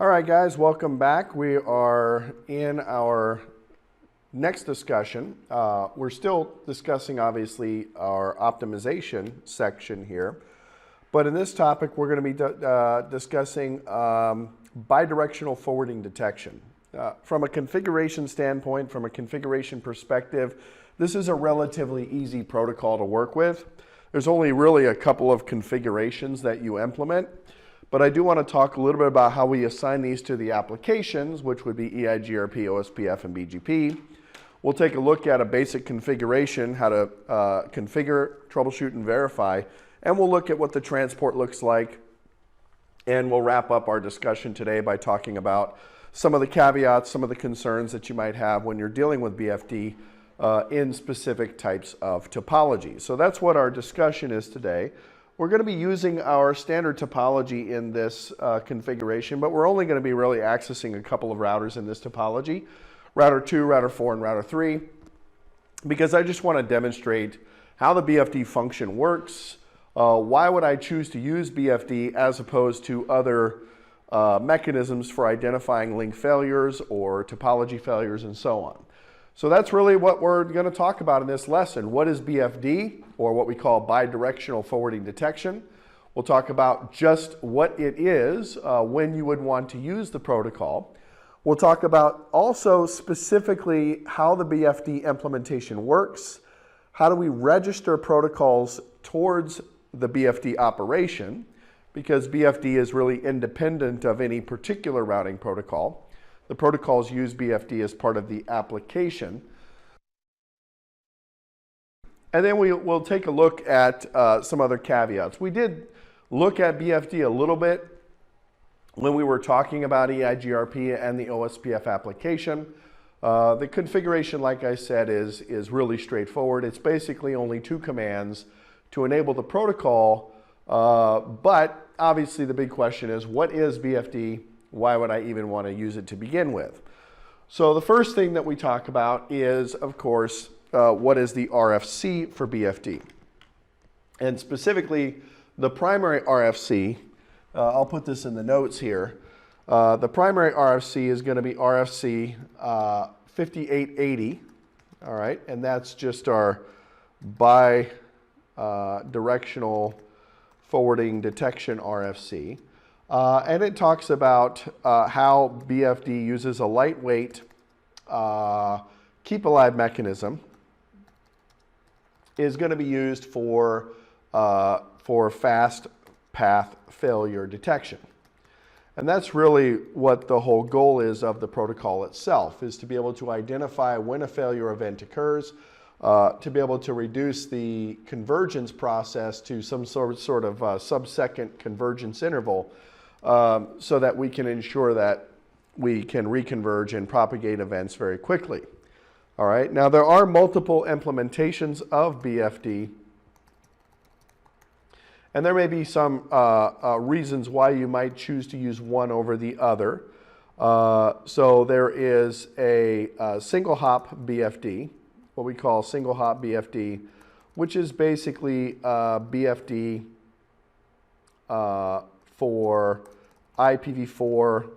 All right, guys, welcome back. We are in our next discussion. We're still discussing, obviously, our optimization section here. But in this topic, we're going to be discussing bidirectional forwarding detection. From a configuration standpoint, from a configuration perspective, this is a relatively easy protocol to work with. There's only really a couple of configurations that you implement. But I do want to talk a little bit about how we assign these to the applications, which would be EIGRP, OSPF, and BGP. We'll take a look at a basic configuration, how to configure, troubleshoot, and verify. And we'll look at what the transport looks like. And we'll wrap up our discussion today by talking about some of the caveats, some of the concerns that you might have when you're dealing with BFD in specific types of topology. So that's what our discussion is today. We're going to be using our standard topology in this configuration, but we're only going to be really accessing a couple of routers in this topology, router 2, router 4, and router 3, because I just want to demonstrate how the BFD function works. Why would I choose to use BFD as opposed to other mechanisms for identifying link failures or topology failures and so on. So that's really what we're going to talk about in this lesson. What is BFD, or what we call bidirectional forwarding detection? We'll talk about just what it is, when you would want to use the protocol. We'll talk about also specifically how the BFD implementation works. How do we register protocols towards the BFD operation? Because BFD is really independent of any particular routing protocol. The protocols use BFD as part of the application. And then we'll take a look at some other caveats. We did look at BFD a little bit when we were talking about EIGRP and the OSPF application. The configuration, like I said, is really straightforward. It's basically only 2 commands to enable the protocol. But obviously the big question is, what is BFD? Why would I even want to use it to begin with? So the first thing that we talk about is, of course, what is the RFC for BFD? And specifically, the primary RFC, I'll put this in the notes here. The primary RFC is going to be RFC 5880, all right? And that's just our bidirectional forwarding detection RFC. And it talks about how BFD uses a lightweight keep alive mechanism is going to be used for fast path failure detection. And that's really what the whole goal is of the protocol itself, is to be able to identify when a failure event occurs, to be able to reduce the convergence process to some sort of sub-second convergence interval, so that we can ensure that we can reconverge and propagate events very quickly. All right, now there are multiple implementations of BFD, and there may be some reasons why you might choose to use one over the other. So there is a single hop BFD, what we call single hop BFD, which is basically BFD for IPv4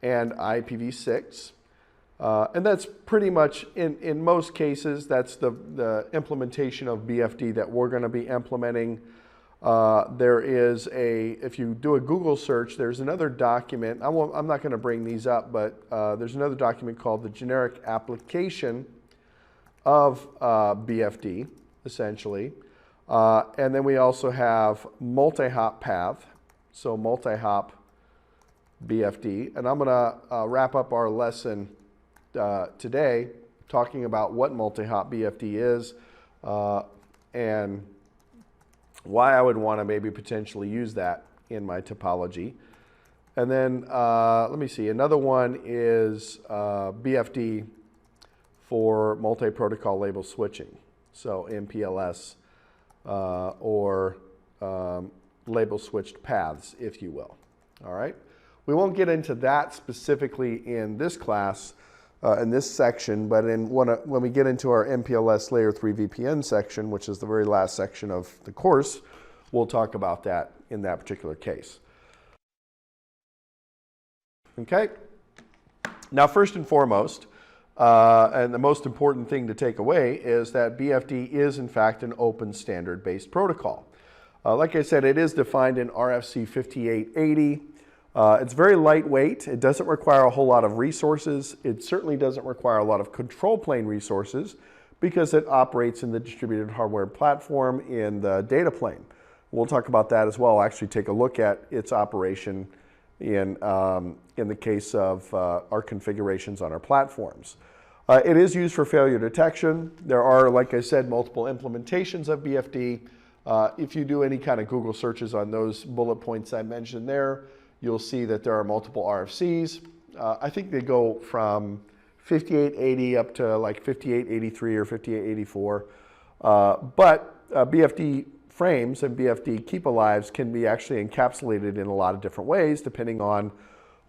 and IPv6. And that's pretty much, in most cases, that's the implementation of BFD that we're going to be implementing. There is if you do a Google search, there's another document. I'm not going to bring these up, but there's another document called the Generic Application of BFD, essentially. And then we also have multi-hop path, so multi-hop BFD. And I'm going to wrap up our lesson today talking about what multi-hop BFD is and why I would want to maybe potentially use that in my topology. And then let me see, another one is BFD for multi-protocol label switching, so MPLS or label switched paths, if you will. All right. We won't get into that specifically in this class, in this section, but when we get into our MPLS Layer 3 VPN section, which is the very last section of the course, we'll talk about that in that particular case. Okay? Now, first and foremost, and the most important thing to take away is that BFD is, in fact, an open standard-based protocol. Like I said, it is defined in RFC 5880. It's very lightweight. It doesn't require a whole lot of resources. It certainly doesn't require a lot of control plane resources because it operates in the distributed hardware platform in the data plane. We'll talk about that as well. I'll actually take a look at its operation in the case of our configurations on our platforms. It is used for failure detection. There are, like I said, multiple implementations of BFD. If you do any kind of Google searches on those bullet points I mentioned there, you'll see that there are multiple RFCs. I think they go from 5880 up to like 5883 or 5884. But BFD frames and BFD keep-alives can be actually encapsulated in a lot of different ways depending on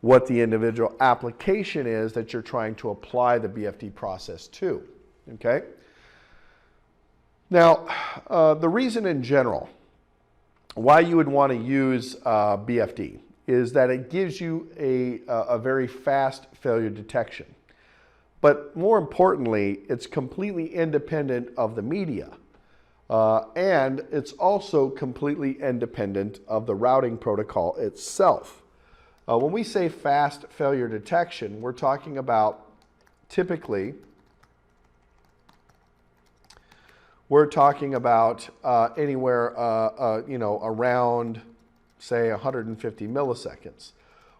what the individual application is that you're trying to apply the BFD process to, okay? Now, the reason in general why you would want to use BFD is that it gives you a very fast failure detection. But more importantly, it's completely independent of the media. And it's also completely independent of the routing protocol itself. When we say fast failure detection, we're talking about typically, anywhere around, say, 150 milliseconds,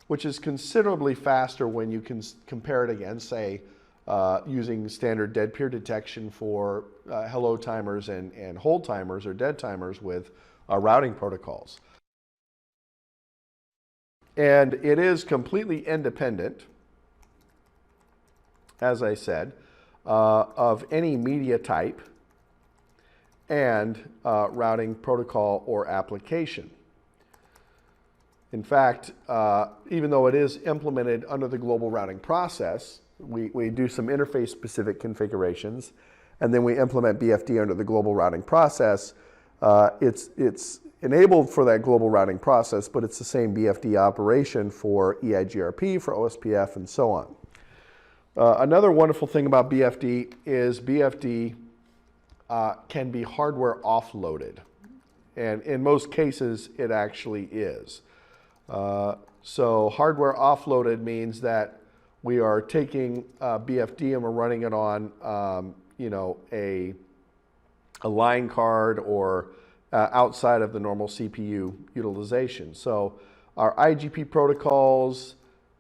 which is considerably faster when you can compare it against, say, using standard dead peer detection for hello timers and hold timers or dead timers with routing protocols. And it is completely independent, as I said, of any media type and routing protocol or application. In fact, even though it is implemented under the global routing process, we do some interface-specific configurations, and then we implement BFD under the global routing process. It's enabled for that global routing process, but it's the same BFD operation for EIGRP, for OSPF, and so on. Another wonderful thing about BFD is BFD can be hardware offloaded. And in most cases, it actually is. So hardware offloaded means that we are taking BFD and we're running it on a line card or outside of the normal CPU utilization. So our IGP protocols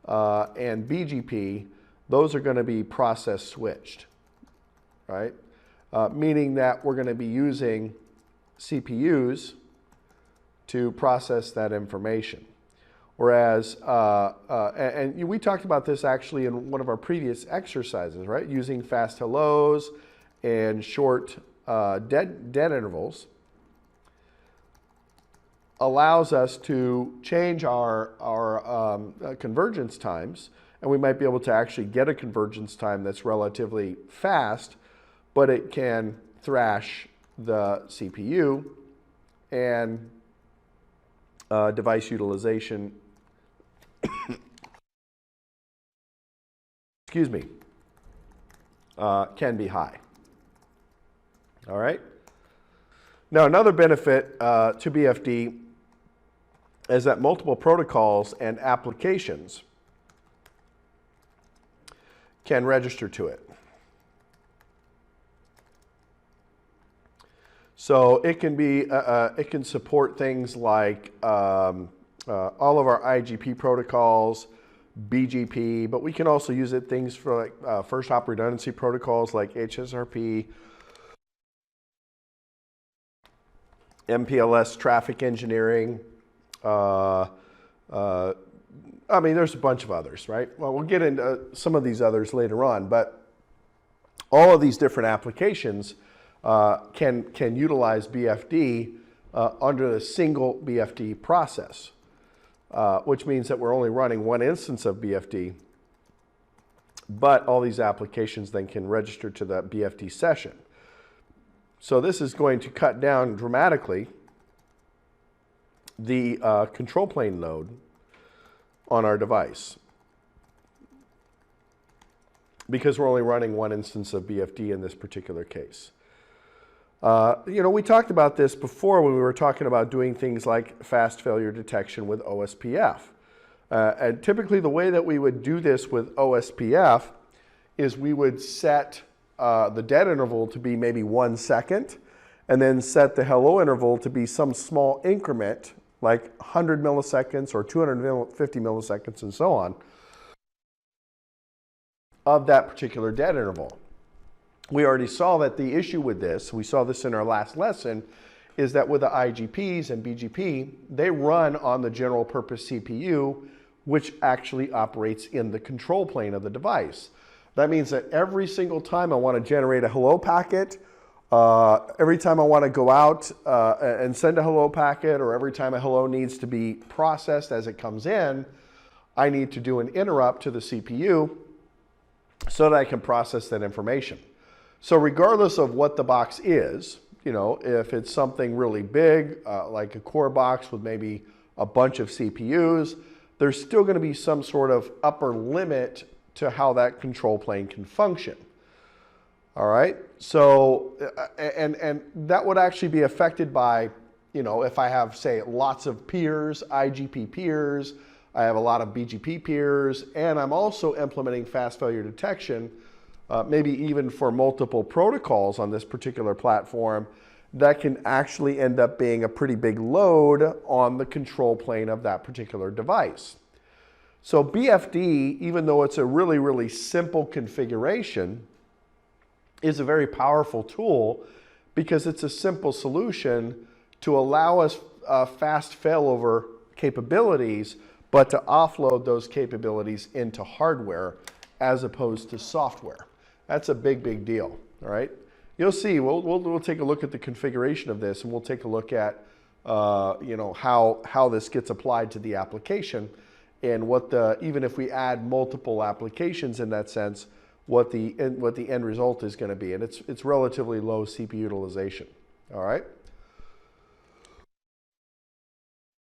and BGP, those are going to be process switched, right? Meaning that we're going to be using CPUs to process that information. Whereas, and we talked about this actually in one of our previous exercises, right? Using fast hellos and short dead intervals allows us to change our convergence times, and we might be able to actually get a convergence time that's relatively fast, but it can thrash the CPU and device utilization excuse me, can be high. All right? Now, another benefit to BFD is that multiple protocols and applications can register to it. So it can be, it can support things like all of our IGP protocols, BGP, but we can also use it things for like first hop redundancy protocols like HSRP, MPLS traffic engineering. I mean, there's a bunch of others, right? Well, we'll get into some of these others later on, but all of these different applications can utilize BFD under the single BFD process, which means that we're only running one instance of BFD, but all these applications then can register to the BFD session. So this is going to cut down dramatically the control plane load on our device. because we're only running one instance of BFD in this particular case. We talked about this before when we were talking about doing things like fast failure detection with OSPF. And typically the way that we would do this with OSPF is we would set the dead interval to be maybe 1 second, and then set the hello interval to be some small increment, like 100 milliseconds or 250 milliseconds and so on, of that particular dead interval. We already saw that the issue with this, we saw this in our last lesson, is that with the IGPs and BGP, they run on the general purpose CPU, which actually operates in the control plane of the device. That means that every single time I want to generate a hello packet, every time I want to go out and send a hello packet, or every time a hello needs to be processed as it comes in, I need to do an interrupt to the CPU so that I can process that information. So regardless of what the box is, if it's something really big, like a core box with maybe a bunch of CPUs, there's still going to be some sort of upper limit to how that control plane can function. All right, so, and that would actually be affected by, if I have, say, lots of peers, IGP peers, I have a lot of BGP peers, and I'm also implementing fast failure detection, maybe even for multiple protocols on this particular platform, that can actually end up being a pretty big load on the control plane of that particular device. So BFD, even though it's a really, really simple configuration, is a very powerful tool because it's a simple solution to allow us fast failover capabilities, but to offload those capabilities into hardware as opposed to software. That's a big, big deal, all right? You'll see, we'll take a look at the configuration of this, and we'll take a look at how this gets applied to the application, and even if we add multiple applications in that sense, what the end result is going to be. And it's relatively low CPU utilization, all right?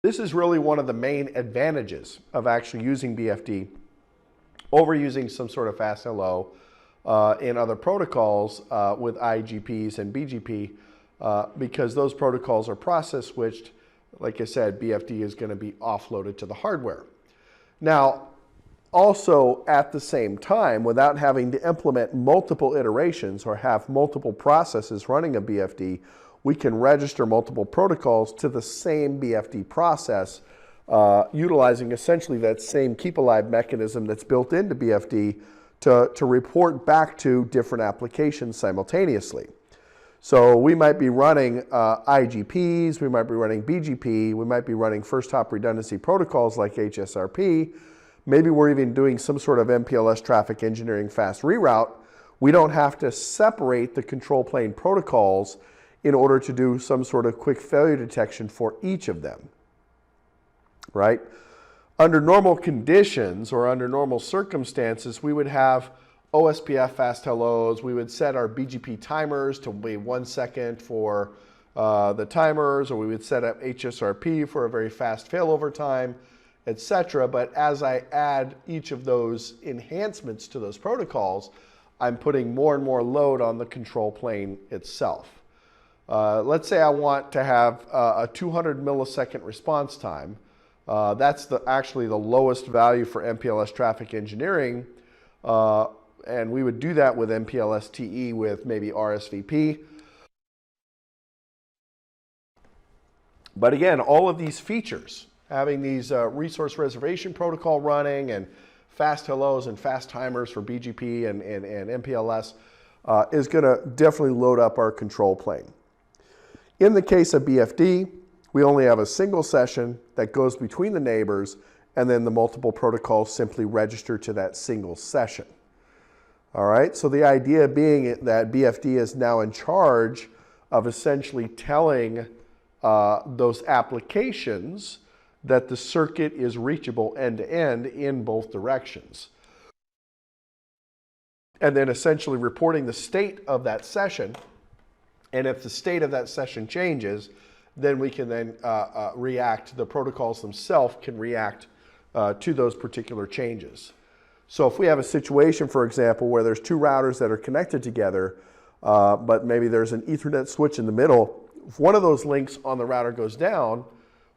This is really one of the main advantages of actually using BFD over using some sort of fast hello in other protocols with IGPs and BGP, because those protocols are process switched. Like I said, BFD is going to be offloaded to the hardware. Now, also at the same time, without having to implement multiple iterations or have multiple processes running a BFD, we can register multiple protocols to the same BFD process, utilizing essentially that same keep alive mechanism that's built into BFD to report back to different applications simultaneously. So we might be running IGPs, we might be running BGP, we might be running first hop redundancy protocols like HSRP. Maybe we're even doing some sort of MPLS traffic engineering fast reroute. We don't have to separate the control plane protocols in order to do some sort of quick failure detection for each of them, right? Under normal conditions or under normal circumstances, we would have OSPF fast hellos. We would set our BGP timers to be 1 second for the timers, or we would set up HSRP for a very fast failover time, etc. But as I add each of those enhancements to those protocols, I'm putting more and more load on the control plane itself. Let's say I want to have a 200 millisecond response time. That's actually the lowest value for MPLS traffic engineering. And we would do that with MPLS TE with maybe RSVP. But again, all of these features, having these resource reservation protocol running and fast hellos and fast timers for BGP and MPLS is going to definitely load up our control plane. In the case of BFD, we only have a single session that goes between the neighbors, and then the multiple protocols simply register to that single session. All right, so the idea being that BFD is now in charge of essentially telling those applications that the circuit is reachable end-to-end in both directions. And then essentially reporting the state of that session. And if the state of that session changes, then we can then react, the protocols themselves can react to those particular changes. So if we have a situation, for example, where there's two routers that are connected together, but maybe there's an Ethernet switch in the middle, if one of those links on the router goes down,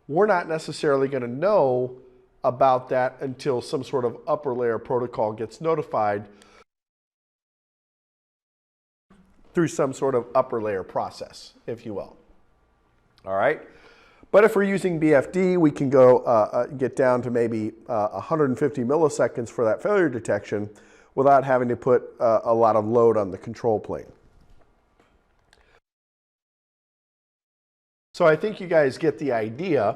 we're not necessarily going to know about that until some sort of upper layer protocol gets notified through some sort of upper layer process, if you will. All right? But if we're using BFD, we can go get down to maybe 150 milliseconds for that failure detection without having to put a lot of load on the control plane. So I think you guys get the idea.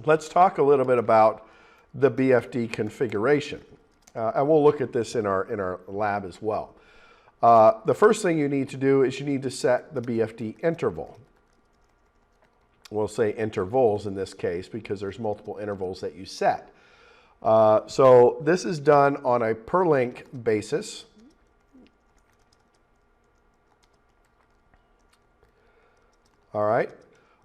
Let's talk a little bit about the BFD configuration. And we'll look at this in our lab as well. The first thing you need to do is you need to set the BFD interval. We'll say intervals in this case because there's multiple intervals that you set. So this is done on a per link basis. All right.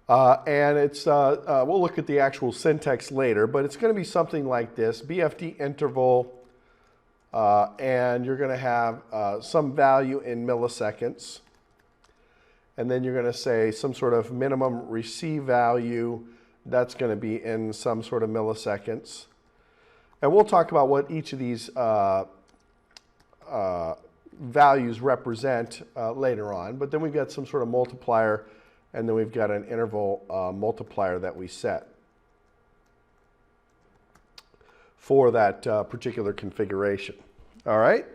And it's, we'll look at the actual syntax later, but it's going to be something like this, BFD interval, and you're going to have some value in milliseconds. And then you're going to say some sort of minimum receive value, that's going to be in some sort of milliseconds. And we'll talk about what each of these values represent later on, but then we've got some sort of multiplier, and then we've got an interval multiplier that we set for that particular configuration. All right?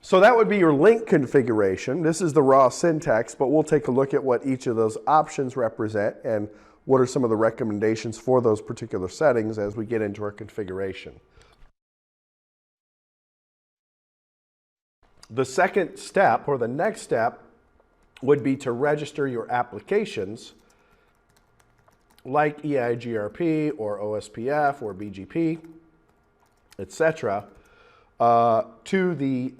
So that would be your link configuration. This is the raw syntax, but we'll take a look at what each of those options represent and what are some of the recommendations for those particular settings as we get into our configuration. The second step, or the next step, would be to register your applications like EIGRP or OSPF or BGP, etc., to the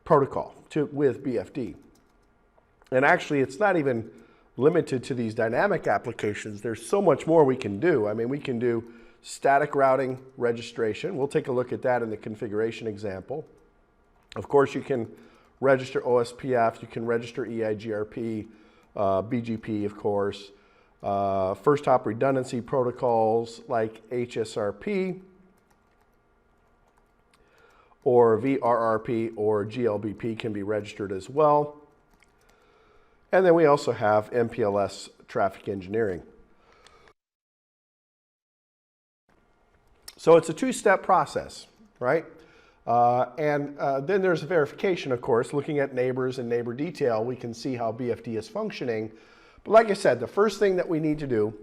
protocol with BFD. And actually, it's not even limited to these dynamic applications. There's so much more we can do. I mean, we can do static routing registration. We'll take a look at that in the configuration example. Of course, you can register OSPF, you can register EIGRP, BGP, of course, first hop redundancy protocols like HSRP or VRRP or GLBP can be registered as well. And then we also have MPLS traffic engineering. So it's a two-step process, right? And then there's verification, of course. Looking at neighbors and neighbor detail, we can see how BFD is functioning. But like I said, the first thing that we need to do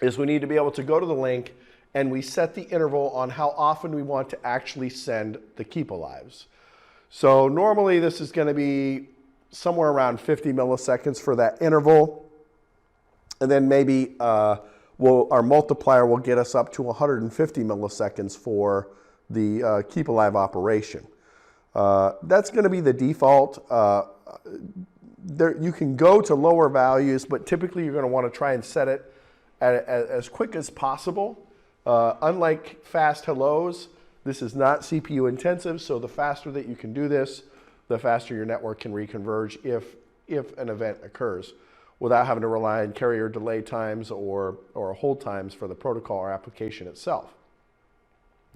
is we need to be able to go to the link and we set the interval on how often we want to actually send the keep alives. So normally this is going to be somewhere around 50 milliseconds for that interval. And then maybe our multiplier will get us up to 150 milliseconds for the keep alive operation. That's going to be the default. You can go to lower values, but typically you're going to want to try and set it as quick as possible. Unlike fast hellos, this is not CPU intensive, so the faster that you can do this, the faster your network can reconverge if an event occurs without having to rely on carrier delay times or hold times for the protocol or application itself.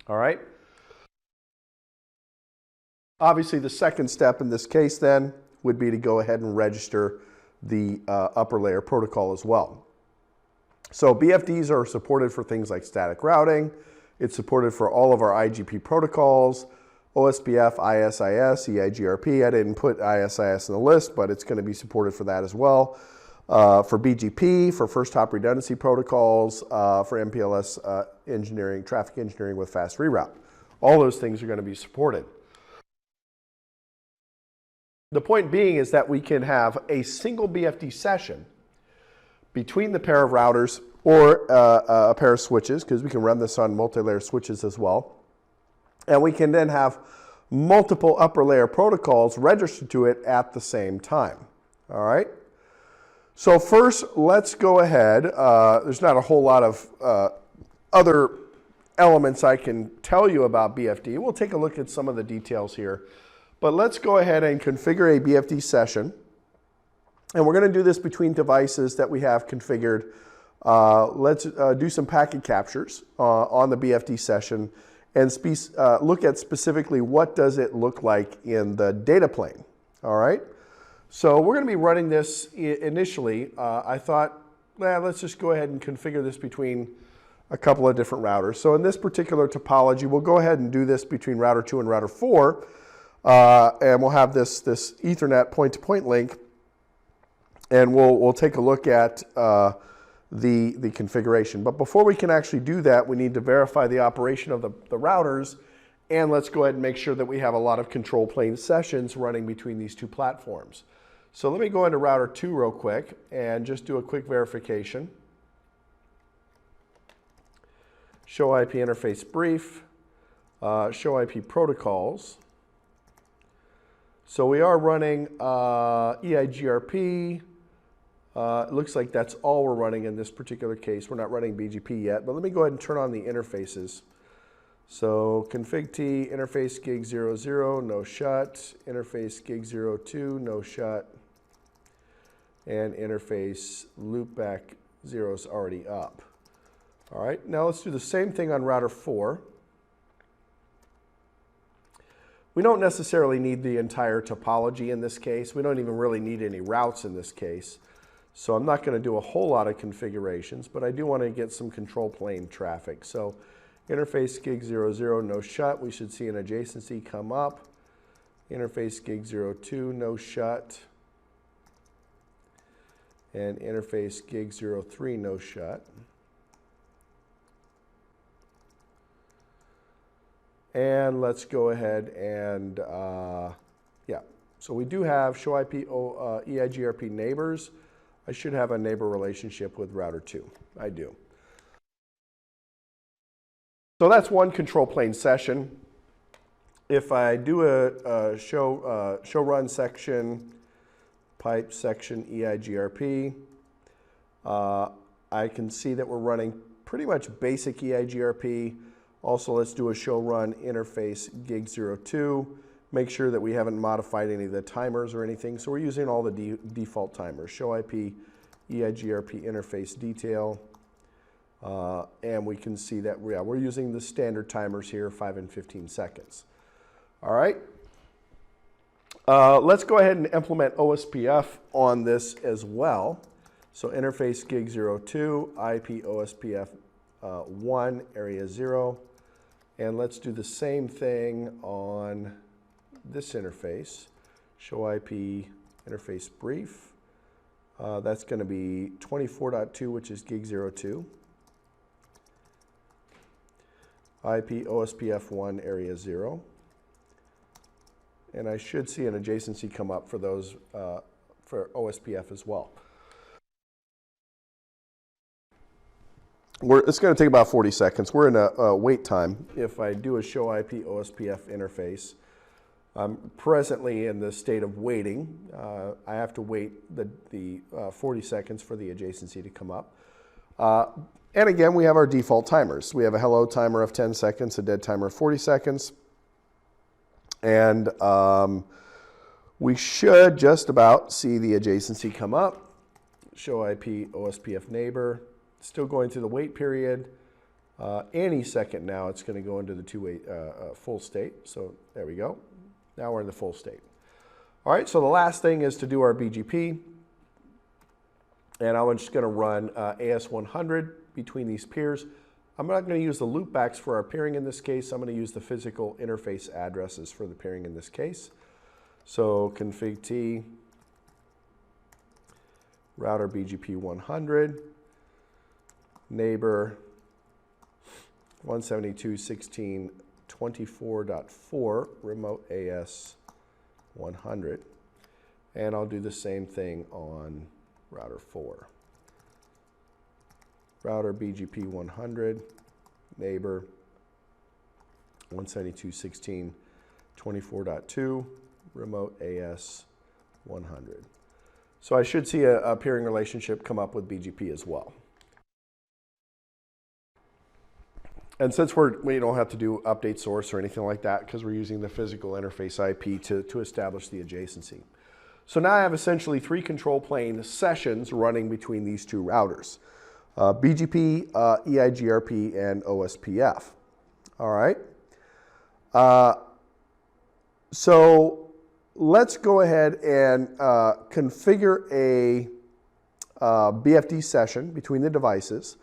All right? Obviously, the second step in this case then would be to go ahead and register the upper layer protocol as well. So BFDs are supported for things like static routing. It's supported for all of our IGP protocols, OSPF, ISIS, EIGRP. I didn't put ISIS in the list, but it's going to be supported for that as well. For BGP, for first hop redundancy protocols, for MPLS engineering, traffic engineering with fast reroute. All those things are going to be supported. The point being is that we can have a single BFD session between the pair of routers or a pair of switches, because we can run this on multi-layer switches as well. And we can then have multiple upper layer protocols registered to it at the same time. All right? So first, let's go ahead. There's not a whole lot of other elements I can tell you about BFD. We'll take a look at some of the details here. But let's go ahead and configure a BFD session. And we're going to do this between devices that we have configured. Let's do some packet captures on the BFD session and look at specifically what does it look like in the data plane. All right. So we're going to be running this initially. I thought, let's just go ahead and configure this between a couple of different routers. So in this particular topology, we'll go ahead and do this between router 2 and router 4. And we'll have this Ethernet point-to-point link. And we'll take a look at the configuration. But before we can actually do that, we need to verify the operation of the routers. And let's go ahead and make sure that we have a lot of control plane sessions running between these two platforms. So let me go into router 2 real quick and just do a quick verification. Show IP interface brief, show IP protocols. So we are running EIGRP. It looks like that's all we're running in this particular case. We're not running BGP yet, but let me go ahead and turn on the interfaces. So config T, interface gig 00, no shut, interface gig 02, no shut, and interface loopback 0 is already up. All right, now let's do the same thing on router 4. We don't necessarily need the entire topology in this case. We don't even really need any routes in this case. So I'm not going to do a whole lot of configurations, but I do want to get some control plane traffic. So interface gig 00, no shut. We should see an adjacency come up. Interface gig 02, no shut. And interface gig 03, no shut. And let's go ahead and, so we do have show IP EIGRP neighbors. I should have a neighbor relationship with router 2. I do. So that's one control plane session. If I do a show run section, pipe section EIGRP, I can see that we're running pretty much basic EIGRP. Also, let's do a show run interface gig 02. Make sure that we haven't modified any of the timers or anything. So we're using all the default timers. Show IP EIGRP interface detail. And we can see that we're using the standard timers here, 5 and 15 seconds. All right. Let's go ahead and implement OSPF on this as well. So interface gig 02, IP OSPF 1, area 0. And let's do the same thing on this interface. Show IP interface brief. That's going to be 24.2, which is gig 02. IP OSPF 1, area 0. And I should see an adjacency come up for those for OSPF as well. It's going to take about 40 seconds. We're in a wait time. If I do a show IP OSPF interface, I'm presently in the state of waiting. I have to wait the 40 seconds for the adjacency to come up. And again, we have our default timers. We have a hello timer of 10 seconds, a dead timer of 40 seconds. And we should just about see the adjacency come up. Show IP OSPF neighbor. Still going through the wait period. Any second now, it's going to go into the full state. So there we go. Now we're in the full state. All right, so the last thing is to do our BGP. And I'm just going to run AS100 between these peers. I'm not going to use the loopbacks for our peering in this case. I'm going to use the physical interface addresses for the peering in this case. So config T, router BGP 100. Neighbor 172.16.24.4 remote AS 100, and I'll do the same thing on router 4. Router BGP 100, neighbor 172.16.24.2 remote AS 100. So I should see a peering relationship come up with BGP as well. And since we don't have to do update source or anything like that because we're using the physical interface IP to establish the adjacency. So now I have essentially 3 control plane sessions running between these 2 routers. BGP, EIGRP, and OSPF. All right. So let's go ahead and configure a BFD session between the devices.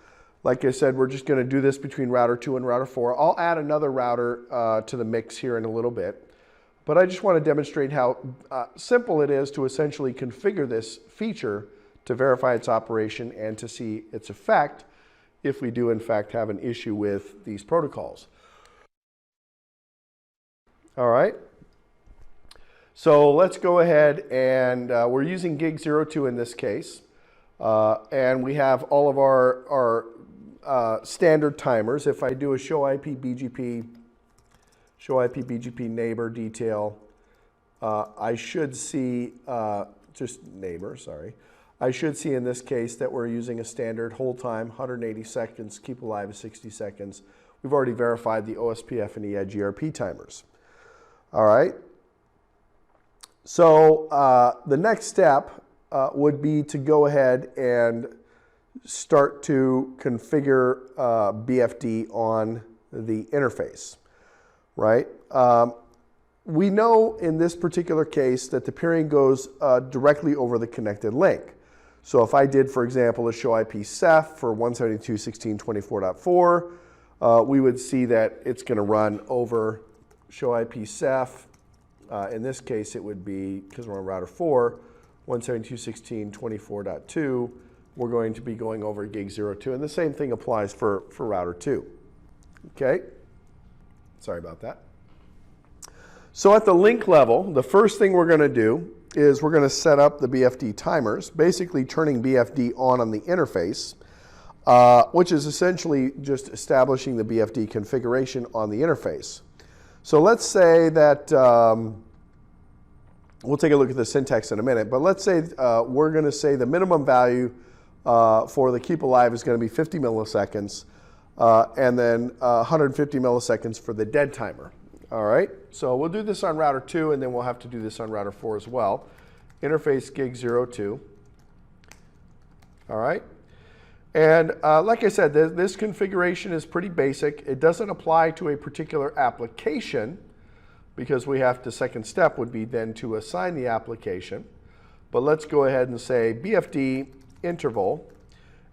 Like I said, we're just going to do this between router 2 and router 4. I'll add another router to the mix here in a little bit. But I just want to demonstrate how simple it is to essentially configure this feature to verify its operation and to see its effect if we do in fact have an issue with these protocols. All right. So let's go ahead and we're using gig 02 in this case. And we have all of our standard timers. If I do a show IP BGP neighbor detail, I should see, just neighbor, sorry. I should see in this case that we're using a standard hold time, 180 seconds, keep alive is 60 seconds. We've already verified the OSPF and EIGRP timers. All right. So the next step would be to go ahead and start to configure BFD on the interface, right? We know in this particular case that the peering goes directly over the connected link. So if I did, for example, a show IP Ceph for 172.16.24.4, we would see that it's going to run over show IP Ceph. In this case, it would be, because we're on router 4, 172.16.24.2, we're going to be going over gig 02. And the same thing applies for router 2. Okay? Sorry about that. So at the link level, the first thing we're going to do is we're going to set up the BFD timers, basically turning BFD on the interface, which is essentially just establishing the BFD configuration on the interface. So let's say that, we'll take a look at the syntax in a minute, but let's say we're going to say the minimum value for the keep alive is going to be 50 milliseconds, and then 150 milliseconds for the dead timer. All right, so we'll do this on router 2, and then we'll have to do this on router 4 as well. Interface gig 02. All right, and like I said, this configuration is pretty basic. It doesn't apply to a particular application because we have to, second step would be then to assign the application. But let's go ahead and say BFD interval,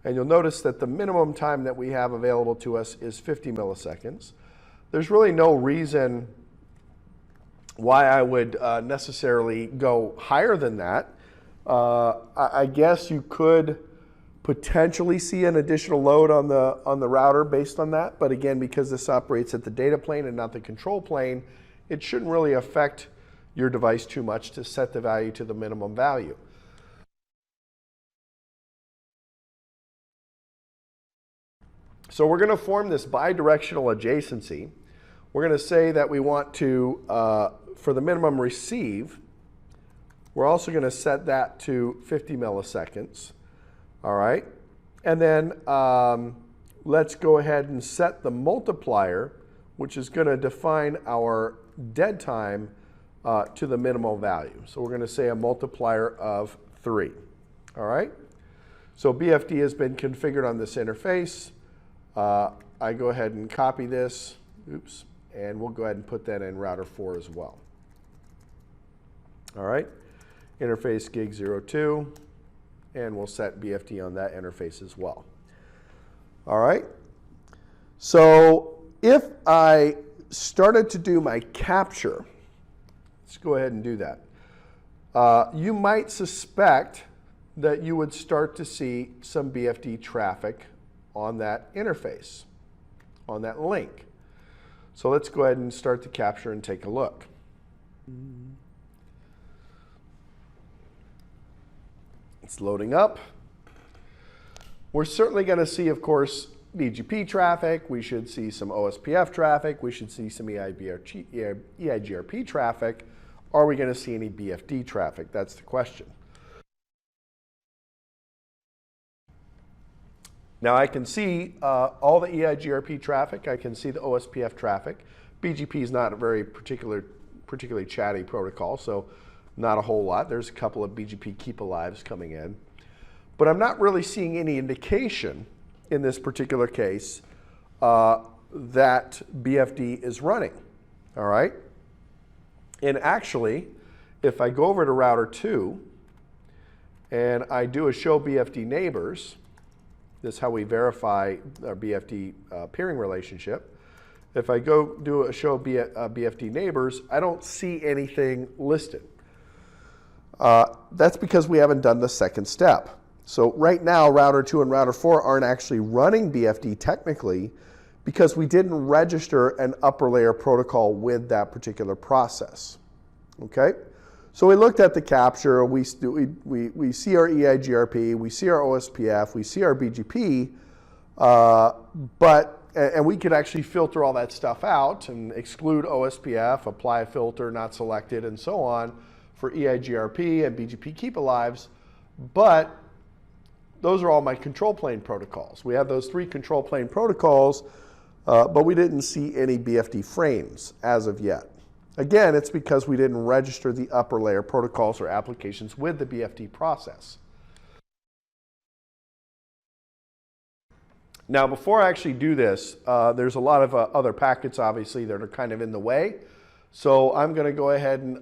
and you'll notice that the minimum time that we have available to us is 50 milliseconds. There's really no reason why I would necessarily go higher than that. I guess you could potentially see an additional load on the router based on that, but again, because this operates at the data plane and not the control plane, it shouldn't really affect your device too much to set the value to the minimum value. So we're going to form this bidirectional adjacency. We're going to say that we want to, for the minimum receive, we're also going to set that to 50 milliseconds. All right. And then let's go ahead and set the multiplier, which is going to define our dead time to the minimal value. So we're going to say a multiplier of 3. All right. So BFD has been configured on this interface. I go ahead and copy this. Oops. And we'll go ahead and put that in router 4 as well. All right, interface gig 02, and we'll set BFD on that interface as well. All right, so if I started to do my capture, let's go ahead and do that. You might suspect that you would start to see some BFD traffic on that interface, on that link. So let's go ahead and start the capture and take a look. It's loading up. We're certainly going to see, of course, BGP traffic. We should see some OSPF traffic. We should see some EIGRP traffic. Are we going to see any BFD traffic? That's the question. Now I can see all the EIGRP traffic. I can see the OSPF traffic. BGP is not a very particularly chatty protocol, so not a whole lot. There's a couple of BGP keep alives coming in. But I'm not really seeing any indication in this particular case that BFD is running, all right? And actually, if I go over to router 2 and I do a show BFD neighbors, this is how we verify our BFD peering relationship. If I go do a show BFD neighbors, I don't see anything listed. That's because we haven't done the second step. So right now, router 2 and router 4 aren't actually running BFD technically because we didn't register an upper layer protocol with that particular process. Okay? So we looked at the capture, we see our EIGRP, we see our OSPF, we see our BGP, and we could actually filter all that stuff out and exclude OSPF, apply a filter, not selected, and so on for EIGRP and BGP keep alives, but those are all my control plane protocols. We have those 3 control plane protocols, but we didn't see any BFD frames as of yet. Again, it's because we didn't register the upper layer protocols or applications with the BFD process. Now, before I actually do this, there's a lot of other packets, obviously, that are kind of in the way. So I'm going to go ahead and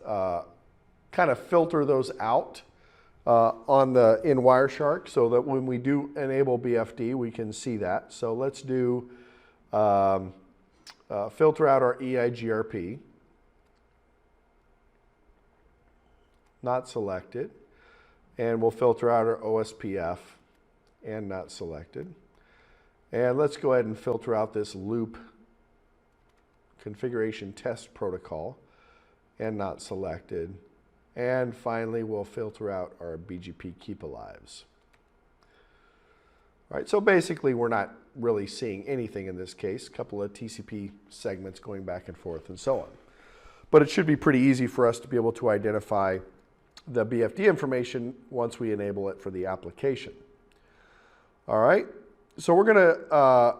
kind of filter those out in Wireshark so that when we do enable BFD, we can see that. So let's do filter out our EIGRP, not selected, and we'll filter out our OSPF and not selected. And let's go ahead and filter out this loop configuration test protocol and not selected. And finally, we'll filter out our BGP keep alives. All right, so basically we're not really seeing anything in this case, a couple of TCP segments going back and forth and so on. But it should be pretty easy for us to be able to identify the BFD information once we enable it for the application. All right, so we're going to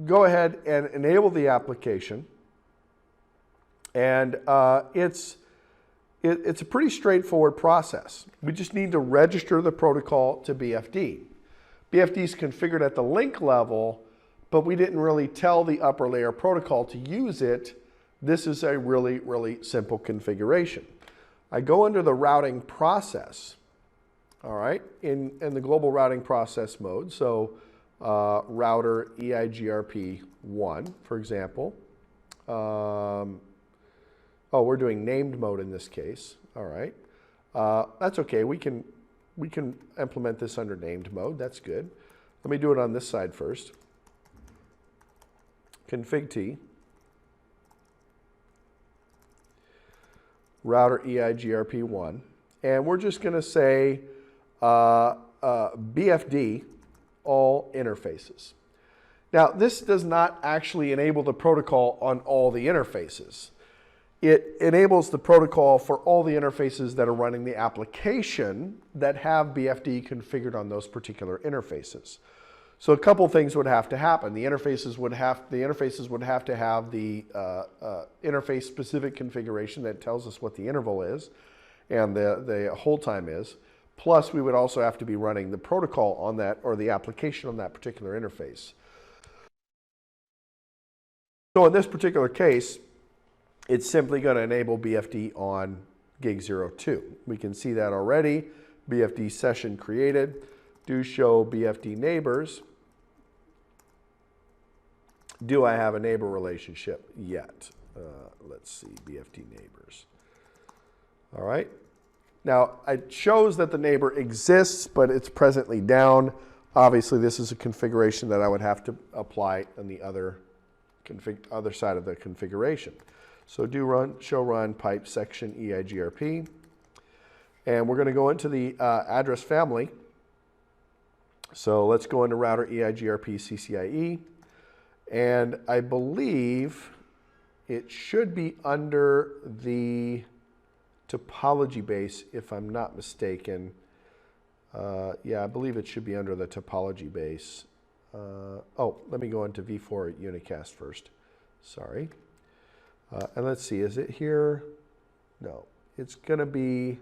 go ahead and enable the application. And it's a pretty straightforward process. We just need to register the protocol to BFD. BFD is configured at the link level, but we didn't really tell the upper layer protocol to use it. This is a really, really simple configuration. I go under the routing process, all right, in the global routing process mode. So router EIGRP1, for example. Oh, we're doing named mode in this case. All right. That's okay. We can implement this under named mode. That's good. Let me do it on this side first. Config T. Router EIGRP1. And we're just going to say BFD all interfaces. Now, this does not actually enable the protocol on all the interfaces. It enables the protocol for all the interfaces that are running the application that have BFD configured on those particular interfaces. So a couple things would have to happen. The interfaces would have to have the interface specific configuration that tells us what the interval is and the hold time is. Plus, we would also have to be running the protocol on that or the application on that particular interface. So in this particular case, it's simply going to enable BFD on gig 02. We can see that already. BFD session created. Do show BFD neighbors. Do I have a neighbor relationship yet? Let's see, BFD neighbors. All right. Now, it shows that the neighbor exists, but it's presently down. Obviously, this is a configuration that I would have to apply on the other side of the configuration. So do run, show run pipe section EIGRP. And we're going to go into the address family. So let's go into router EIGRP CCIE. And I believe it should be under the topology base, if I'm not mistaken. Yeah, I believe it should be under the topology base. Oh, let me go into v4 unicast first. Sorry. And let's see, is it here? No, it's going to be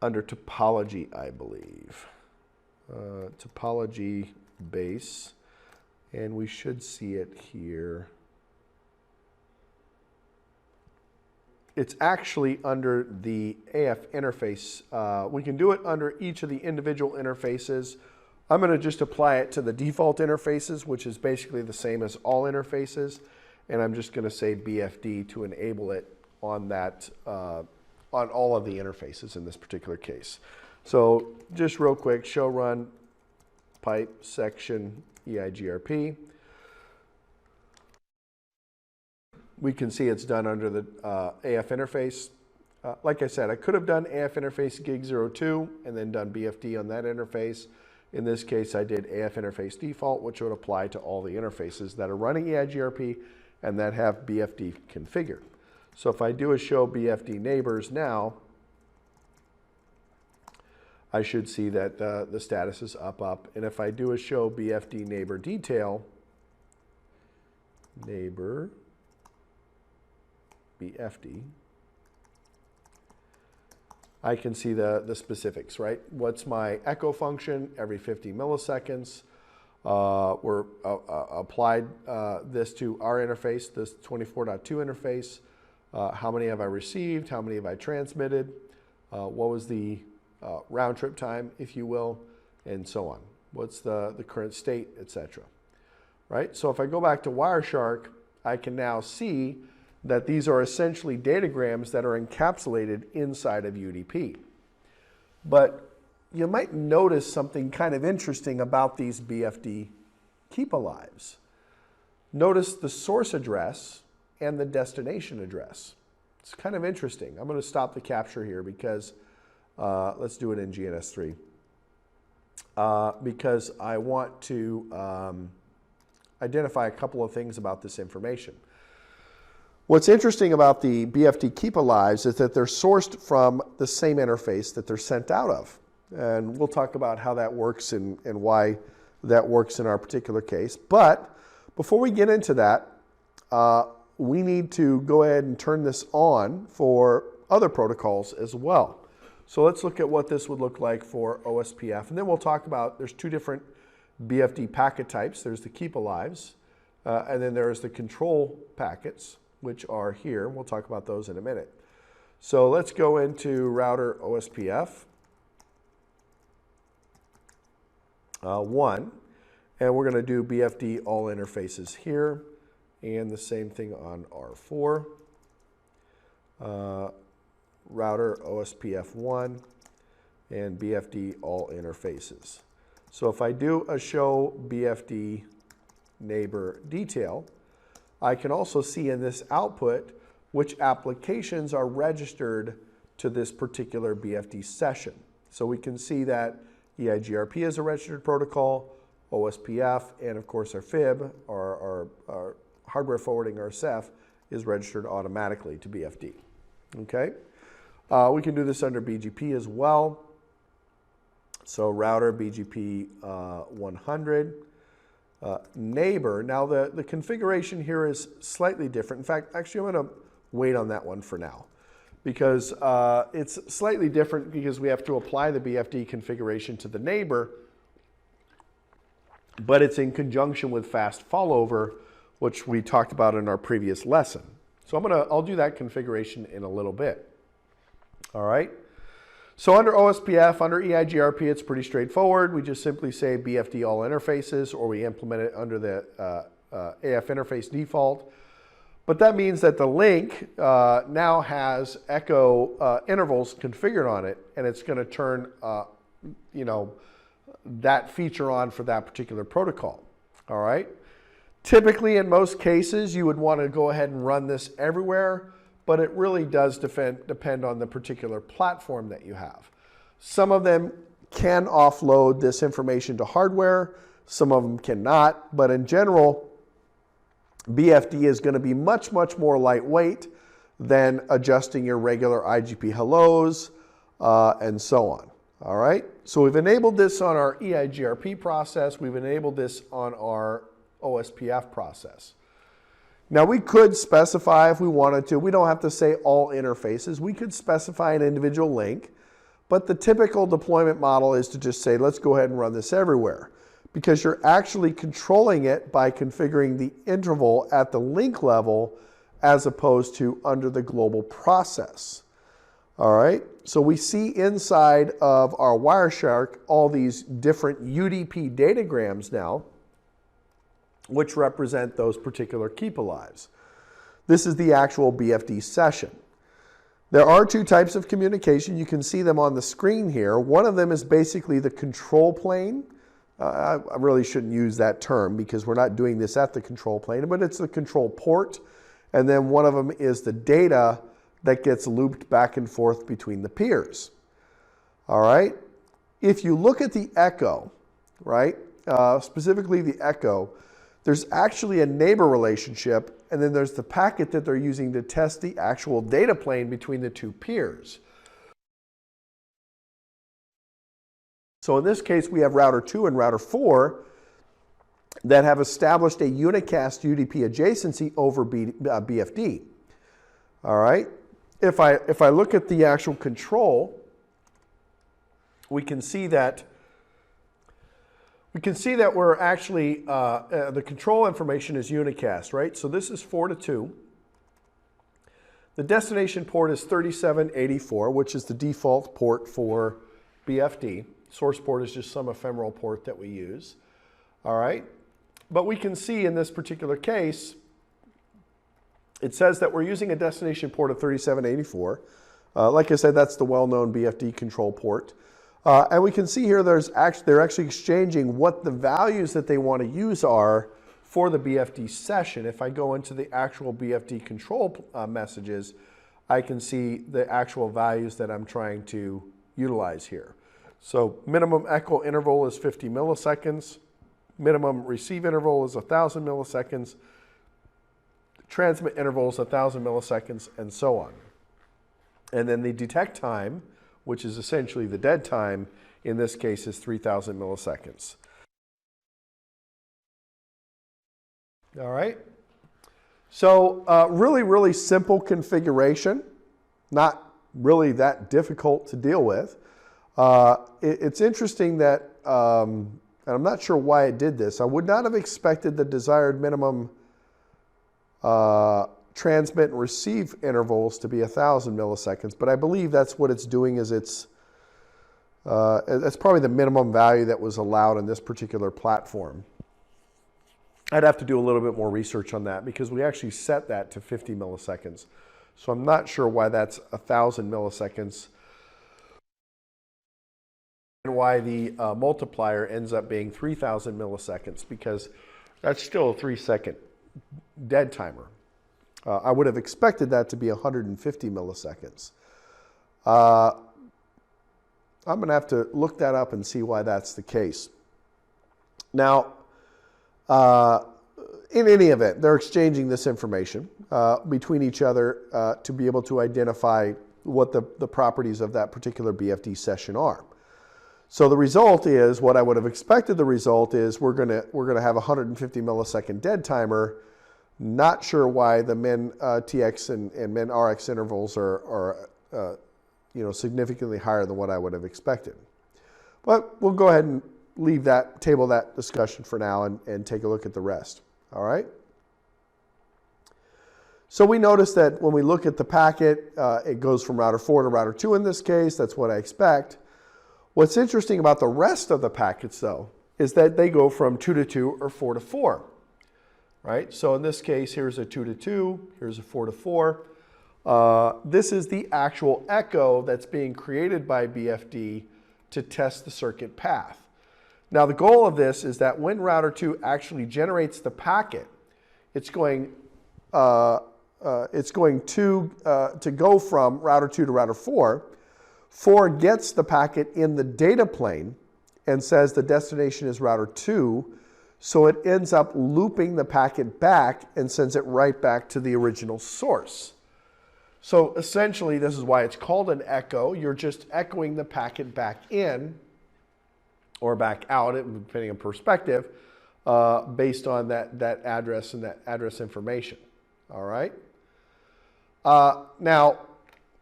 under topology, I believe. Topology base, and we should see it here. It's actually under the AF interface. We can do it under each of the individual interfaces. I'm going to just apply it to the default interfaces, which is basically the same as all interfaces. And I'm just going to say BFD to enable it on that, on all of the interfaces in this particular case. So just real quick, show run pipe section EIGRP. We can see it's done under the AF interface. Like I said, I could have done AF interface gig 02 and then done BFD on that interface. In this case, I did AF interface default, which would apply to all the interfaces that are running EIGRP and that have BFD configured. So if I do a show BFD neighbors now, I should see that the status is up. And if I do a show BFD neighbor detail, neighbor BFD, I can see the specifics, right? What's my echo function every 50 milliseconds? We're applied this to our interface, this 24.2 interface. How many have I received? How many have I transmitted? What was the round trip time, if you will, and so on. What's the current state, etc. Right? So if I go back to Wireshark, I can now see that these are essentially datagrams that are encapsulated inside of UDP. But you might notice something kind of interesting about these BFD keep alives. Notice the source address and the destination address. It's kind of interesting. I'm going to stop the capture here because let's do it in GNS3 because I want to identify a couple of things about this information. What's interesting about the BFD keep alives is that they're sourced from the same interface that they're sent out of. And we'll talk about how that works and why that works in our particular case. But before we get into that, we need to go ahead and turn this on for other protocols as well. So let's look at what this would look like for OSPF. And then we'll talk about, there's two different BFD packet types. There's the keep alives, and then there's the control packets, which are here. We'll talk about those in a minute. So let's go into router OSPF 1, and we're going to do BFD all interfaces here, and the same thing on R4. Router OSPF 1 and BFD all interfaces. So if I do a show BFD neighbor detail, I can also see in this output which applications are registered to this particular BFD session. So we can see that EIGRP is a registered protocol, OSPF, and of course our FIB, our hardware forwarding, our CEF, is registered automatically to BFD. Okay? We can do this under BGP as well. So router BGP 100. Neighbor, now the configuration here is slightly different. In fact, actually I'm going to wait on that one for now because it's slightly different because we have to apply the BFD configuration to the neighbor, but it's in conjunction with fast fallover, which we talked about in our previous lesson. So I'll do that configuration in a little bit. All right. So under OSPF, under EIGRP, it's pretty straightforward. We just simply say BFD all interfaces, or we implement it under the AF interface default. But that means that the link now has echo intervals configured on it, and it's going to turn that feature on for that particular protocol. All right. Typically, in most cases, you would want to go ahead and run this everywhere, but it really does depend on the particular platform that you have. Some of them can offload this information to hardware, some of them cannot, but in general, BFD is going to be much, much more lightweight than adjusting your regular IGP hellos, and so on. All right, so we've enabled this on our EIGRP process. We've enabled this on our OSPF process. Now we could specify if we wanted to. We don't have to say all interfaces. We could specify an individual link, but the typical deployment model is to just say, let's go ahead and run this everywhere, because you're actually controlling it by configuring the interval at the link level as opposed to under the global process. All right, so we see inside of our Wireshark all these different UDP datagrams now, which represent those particular keep alives. This is the actual BFD session. There are two types of communication. You can see them on the screen here. One of them is basically the control plane. I really shouldn't use that term because we're not doing this at the control plane, but it's the control port. And then one of them is the data that gets looped back and forth between the peers. All right. If you look at the echo, right, specifically the echo, there's actually a neighbor relationship, and then there's the packet that they're using to test the actual data plane between the two peers. So in this case, we have router 2 and router 4 that have established a unicast UDP adjacency over BFD. All right. If I look at the actual control, we can see that we're actually the control information is unicast, right? So this is 4 to 2. The destination port is 3784, which is the default port for BFD. Source port is just some ephemeral port that we use. All right. But we can see in this particular case, it says that we're using a destination port of 3784. Like I said, that's the well-known BFD control port. And we can see here they're actually exchanging what the values that they want to use are for the BFD session. If I go into the actual BFD control messages, I can see the actual values that I'm trying to utilize here. So minimum echo interval is 50 milliseconds. Minimum receive interval is 1,000 milliseconds. Transmit interval is 1,000 milliseconds, and so on. And then the detect time, which is essentially the dead time, in this case is 3,000 milliseconds. All right. So really simple configuration, not really that difficult to deal with. It's interesting that, and I'm not sure why it did this. I would not have expected the desired minimum transmit and receive intervals to be 1,000 milliseconds, but I believe that's what it's doing. Is that's probably the minimum value that was allowed in this particular platform. I'd have to do a little bit more research on that because we actually set that to 50 milliseconds. So I'm not sure why that's 1,000 milliseconds and why the multiplier ends up being 3,000 milliseconds, because that's still a 3-second dead timer. I would have expected that to be 150 milliseconds. I'm going to have to look that up and see why that's the case. Now, in any event, they're exchanging this information between each other to be able to identify what the properties of that particular BFD session are. So the result is, what I would have expected the result is, we're going to have a 150 millisecond dead timer. Not sure why the min TX and min RX intervals are significantly higher than what I would have expected. But we'll go ahead and table that discussion for now and take a look at the rest. All right. So we notice that when we look at the packet, it goes from router 4 to router 2 in this case. That's what I expect. What's interesting about the rest of the packets, though, is that they go from 2 to 2 or 4 to 4. Right? So in this case, here's a 2 to 2, here's a 4 to 4. This is the actual echo that's being created by BFD to test the circuit path. Now the goal of this is that when router 2 actually generates the packet, it's going to go from router 2 to router 4. 4 gets the packet in the data plane and says the destination is router 2. So it ends up looping the packet back and sends it right back to the original source. So essentially, this is why it's called an echo. You're just echoing the packet back in or back out, depending on perspective, based on that address and that address information. All right? Now,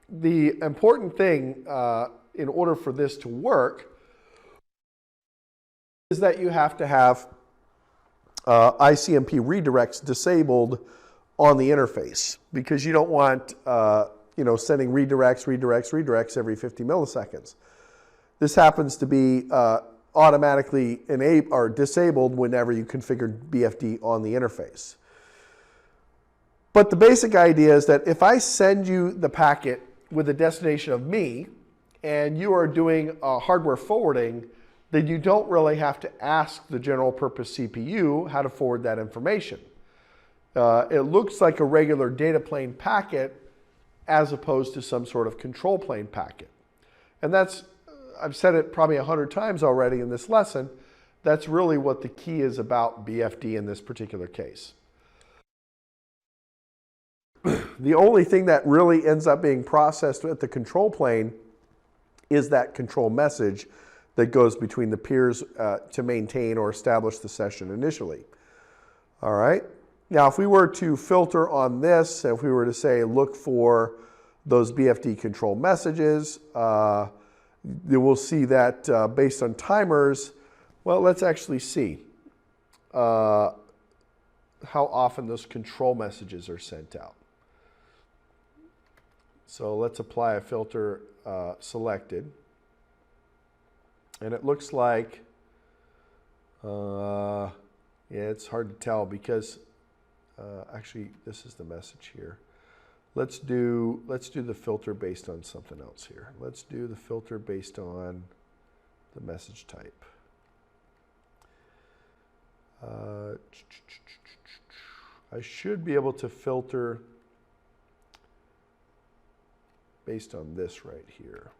the important thing in order for this to work is that you have to have ICMP redirects disabled on the interface, because you don't want sending redirects every 50 milliseconds. This happens to be automatically enabled or disabled whenever you configure BFD on the interface. But the basic idea is that if I send you the packet with a destination of me, and you are doing hardware forwarding, then you don't really have to ask the general purpose CPU how to forward that information. It looks like a regular data plane packet as opposed to some sort of control plane packet. And that's, I've said it probably 100 times already in this lesson, that's really what the key is about BFD in this particular case. The only thing that really ends up being processed at the control plane is that control message that goes between the peers to maintain or establish the session initially. All right? Now, if we were to filter on this, if we were to say look for those BFD control messages, you will see that based on timers, well, let's actually see how often those control messages are sent out. So let's apply a filter selected. And it looks like, yeah, it's hard to tell because actually this is the message here. Let's do the filter based on something else here. Let's do the filter based on the message type. I should be able to filter based on this right here.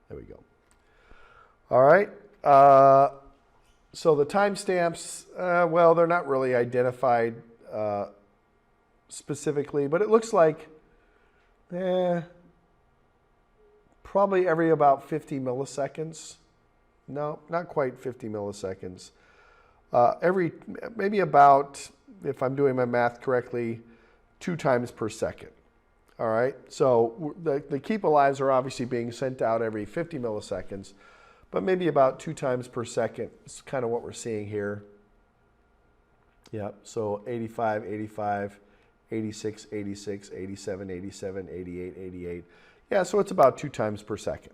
There we go. All right. So the timestamps, well, they're not really identified specifically, but it looks like probably every about 50 milliseconds. No, not quite 50 milliseconds. Maybe about, if I'm doing my math correctly, 2 times per second. All right, so the keep alives are obviously being sent out every 50 milliseconds, but maybe about 2 times per second is kind of what we're seeing here. Yeah, so 85, 85, 86, 86, 87, 87, 88, 88. Yeah, so it's about 2 times per second.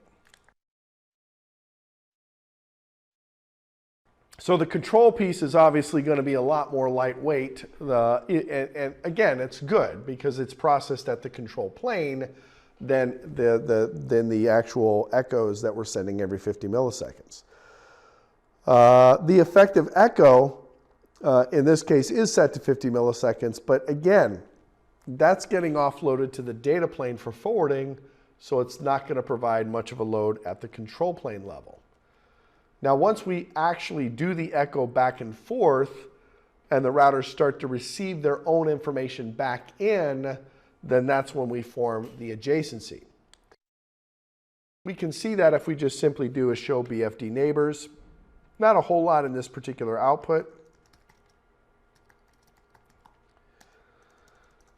So the control piece is obviously going to be a lot more lightweight. And again, it's good because it's processed at the control plane than the actual echoes that we're sending every 50 milliseconds. The effective echo, in this case, is set to 50 milliseconds. But again, that's getting offloaded to the data plane for forwarding, so it's not going to provide much of a load at the control plane level. Now, once we actually do the echo back and forth and the routers start to receive their own information back in, then that's when we form the adjacency. We can see that if we just simply do a show BFD neighbors. Not a whole lot in this particular output.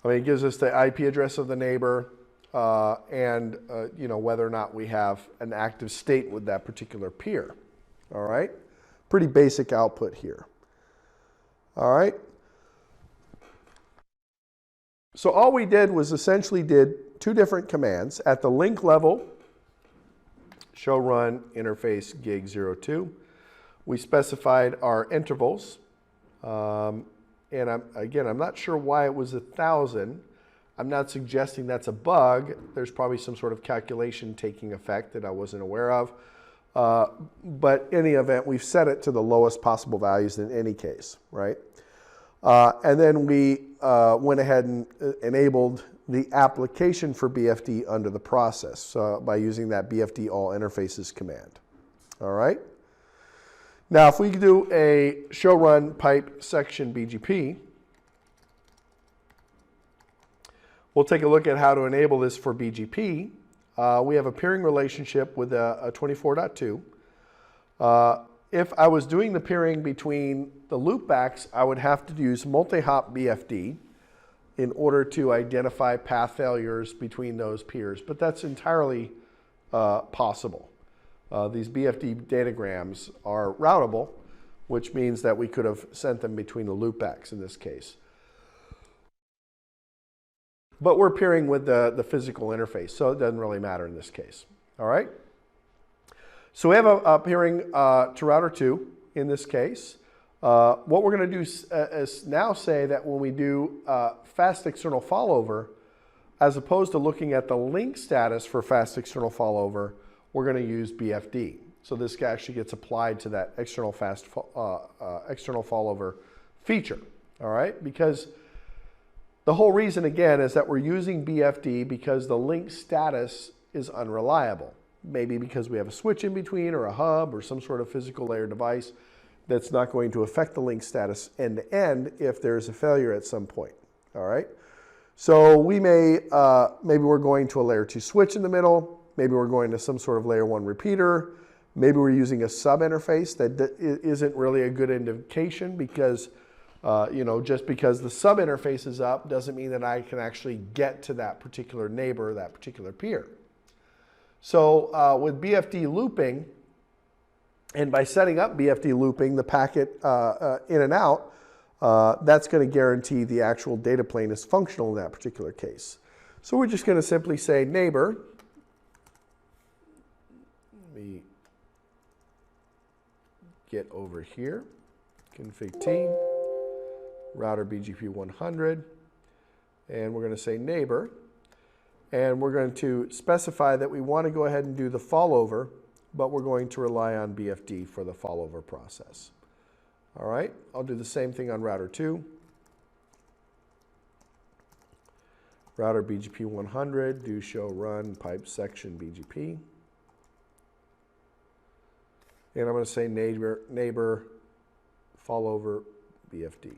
I mean, it gives us the IP address of the neighbor and whether or not we have an active state with that particular peer. All right, pretty basic output here. All right. So all we did was essentially did 2 different commands. At the link level, show run interface gig 02. We specified our intervals. And I'm not sure why it was 1,000. I'm not suggesting that's a bug. There's probably some sort of calculation taking effect that I wasn't aware of. But in the event, we've set it to the lowest possible values in any case, right? And then we went ahead and enabled the application for BFD under the process by using that BFD all interfaces command. All right? Now, if we do a show run pipe section BGP, We'll take a look at how to enable this for BGP. We have a peering relationship with a 24.2. If I was doing the peering between the loopbacks, I would have to use multi-hop BFD in order to identify path failures between those peers, but that's entirely possible. These BFD datagrams are routable, which means that we could have sent them between the loopbacks in this case. But we're peering with the physical interface, so it doesn't really matter in this case. All right? So we have a peering to router 2 in this case. What we're going to do is now say that when we do fast external fallover, as opposed to looking at the link status for fast external fallover, we're going to use BFD. So this actually gets applied to that external fallover feature. All right? Because the whole reason, again, is that we're using BFD because the link status is unreliable. Maybe because we have a switch in between or a hub or some sort of physical layer device that's not going to affect the link status end to end if there's a failure at some point. All right? So we may, maybe we're going to a layer 2 switch in the middle. Maybe we're going to some sort of layer 1 repeater. Maybe we're using a sub interface that isn't really a good indication because just because the sub interface is up doesn't mean that I can actually get to that particular neighbor, that particular peer. So with BFD looping, and by setting up BFD looping, the packet in and out, that's going to guarantee the actual data plane is functional in that particular case. So we're just going to simply say neighbor. Let me get over here, config team, router BGP 100, and we're going to say neighbor, and we're going to specify that we want to go ahead and do the fallover, but we're going to rely on BFD for the fallover process. All right, I'll do the same thing on router 2. Router BGP 100, do show run pipe section BGP. And I'm going to say neighbor fallover BFD.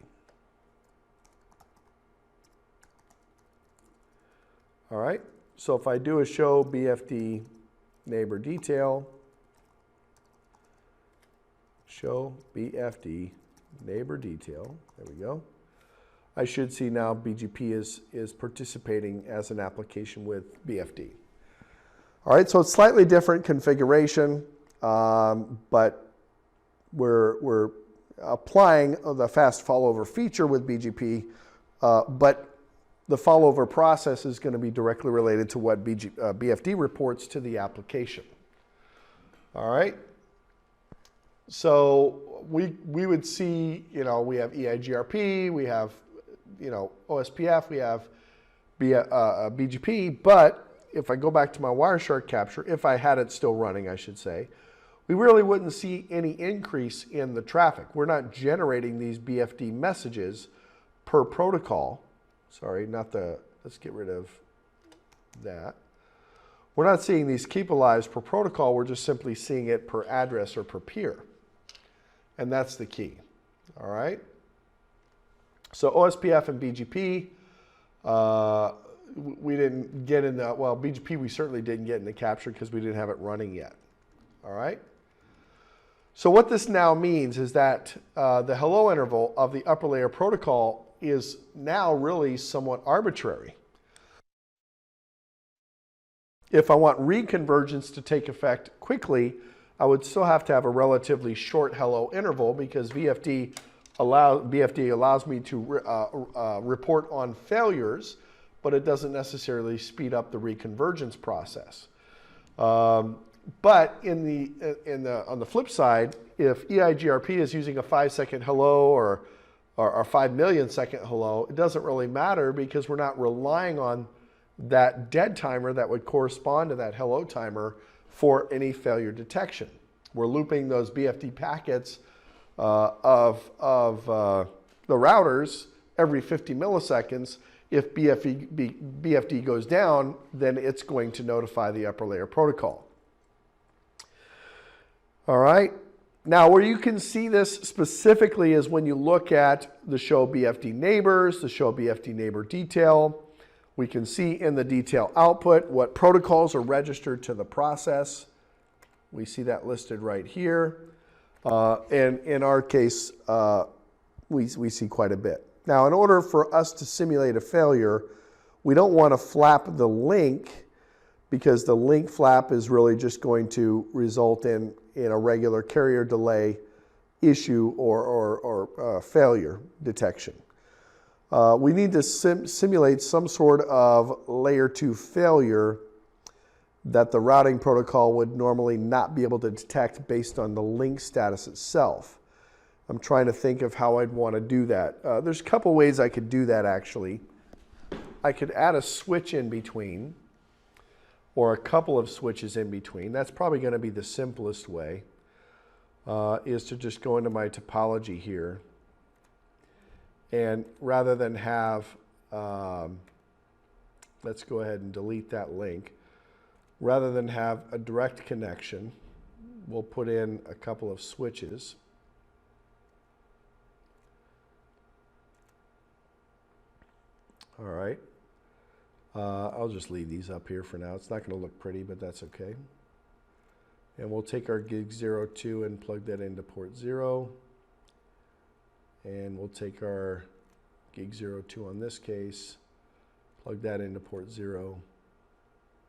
All right, so if I do a show BFD neighbor detail, show BFD neighbor detail, there we go. I should see now BGP is participating as an application with BFD. All right, so it's slightly different configuration, but we're applying the fast fallover feature with BGP, but the fallover process is going to be directly related to what BFD reports to the application. All right. So we would see, we have EIGRP, we have, OSPF, we have BGP, but if I go back to my Wireshark capture, if I had it still running, I should say, we really wouldn't see any increase in the traffic. We're not generating these BFD messages per protocol. Sorry, let's get rid of that. We're not seeing these keep alives per protocol, we're just simply seeing it per address or per peer. And that's the key, all right? So OSPF and BGP, we didn't get in BGP we certainly didn't get in the capture because we didn't have it running yet, all right? So what this now means is that the hello interval of the upper layer protocol is now really somewhat arbitrary. If I want reconvergence to take effect quickly, I would still have to have a relatively short hello interval because BFD allows me to report on failures, but it doesn't necessarily speed up the reconvergence process. But on the flip side, if EIGRP is using a 5-second hello or 5 million second hello, it doesn't really matter because we're not relying on that dead timer that would correspond to that hello timer for any failure detection. We're looping those BFD packets of the routers every 50 milliseconds. If BFD goes down, then it's going to notify the upper layer protocol. All right. Now, where you can see this specifically is when you look at the show BFD neighbors, the show BFD neighbor detail. We can see in the detail output what protocols are registered to the process. We see that listed right here. And in our case, we see quite a bit. Now, in order for us to simulate a failure, we don't want to flap the link, because the link flap is really just going to result in a regular carrier delay issue or failure detection. We need to simulate some sort of layer 2 failure that the routing protocol would normally not be able to detect based on the link status itself. I'm trying to think of how I'd want to do that. There's a couple ways I could do that, actually. I could add a switch in between, or a couple of switches in between. That's probably going to be the simplest way, is to just go into my topology here. And rather than have, let's go ahead and delete that link. Rather than have a direct connection, we'll put in a couple of switches. All right. I'll just leave these up here for now. It's not going to look pretty, but that's okay. And we'll take our gig 02 and plug that into port 0. And we'll take our gig 02 on this case, plug that into port 0,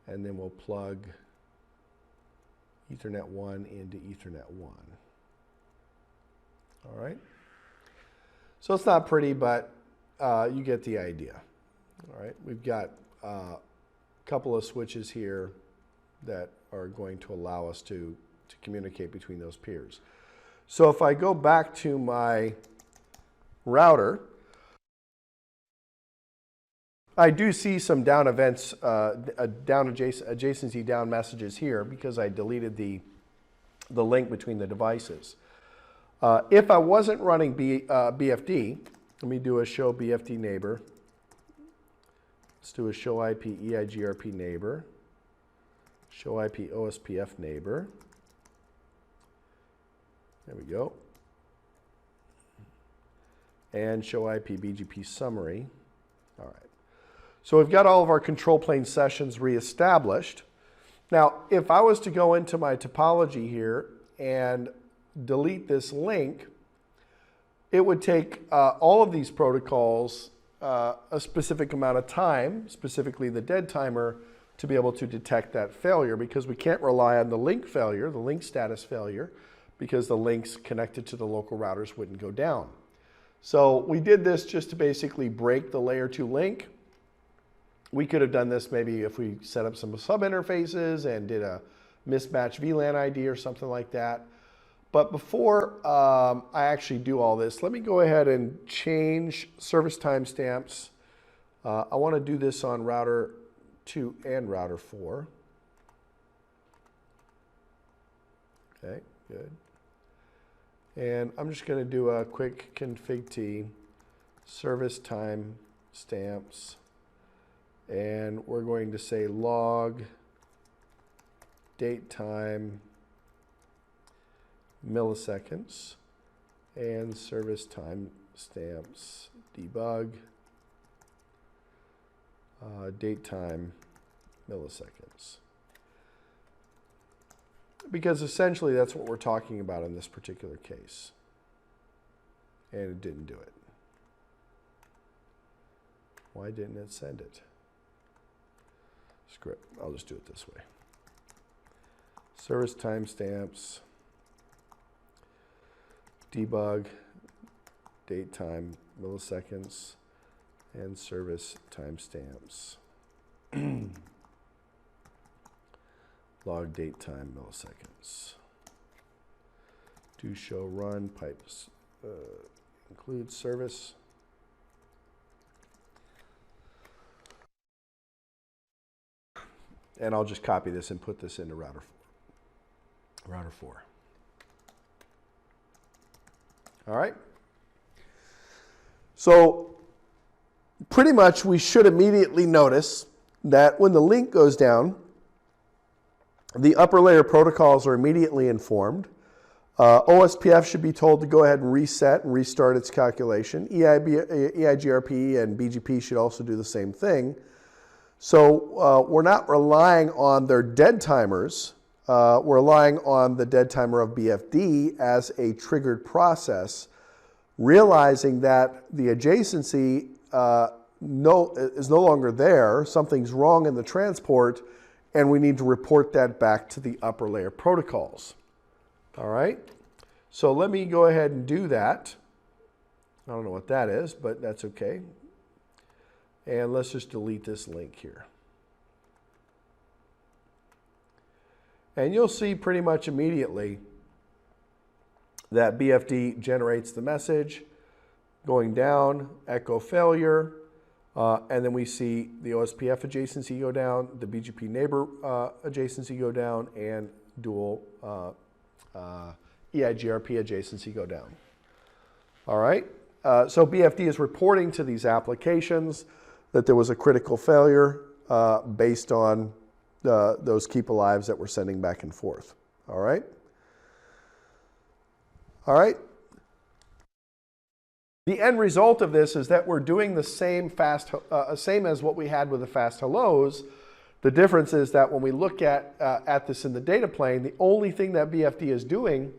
and then we'll plug Ethernet 1 into Ethernet 1. All right. So it's not pretty, but you get the idea. All right. We've got a couple of switches here that are going to allow us to communicate between those peers. So if I go back to my router, I do see some down events, adjacency down messages here, because I deleted the link between the devices. If I wasn't running BFD, let me do a show BFD neighbor. Let's do a show IP EIGRP neighbor, show IP OSPF neighbor. There we go. And show IP BGP summary. All right. So we've got all of our control plane sessions reestablished. Now, if I was to go into my topology here and delete this link, it would take all of these protocols a specific amount of time, specifically the dead timer, to be able to detect that failure, because we can't rely on the link failure, the link status failure, because the links connected to the local routers wouldn't go down. So we did this just to basically break the layer 2 link. We could have done this maybe if we set up some sub-interfaces and did a mismatch VLAN ID or something like that. But before I actually do all this, let me go ahead and change service timestamps. I want to do this on router 2 and router 4. Okay, good. And I'm just going to do a quick config T, service timestamps, and we're going to say log date time milliseconds and service timestamps debug date time milliseconds. Because essentially that's what we're talking about in this particular case. And it didn't do it. Why didn't it send it? Screw it. I'll just do it this way. Service timestamps, debug, date time milliseconds, and service timestamps. Log date time milliseconds. Do show run pipes include service. And I'll just copy this and put this into router 4. All right. So pretty much we should immediately notice that when the link goes down, the upper layer protocols are immediately informed. OSPF should be told to go ahead and reset and restart its calculation. EIGRP and BGP should also do the same thing. So we're not relying on their dead timers. We're relying on the dead timer of BFD as a triggered process, realizing that the adjacency is no longer there, something's wrong in the transport, and we need to report that back to the upper layer protocols. All right, so let me go ahead and do that. I don't know what that is, but that's okay. And let's just delete this link here. And you'll see pretty much immediately that BFD generates the message going down, echo failure, and then we see the OSPF adjacency go down, the BGP neighbor adjacency go down, and dual EIGRP adjacency go down. All right, so BFD is reporting to these applications that there was a critical failure based on those keep alives that we're sending back and forth. All right. All right. The end result of this is that we're doing the same as what we had with the fast hellos. The difference is that when we look at this in the data plane, the only thing that BFD is doing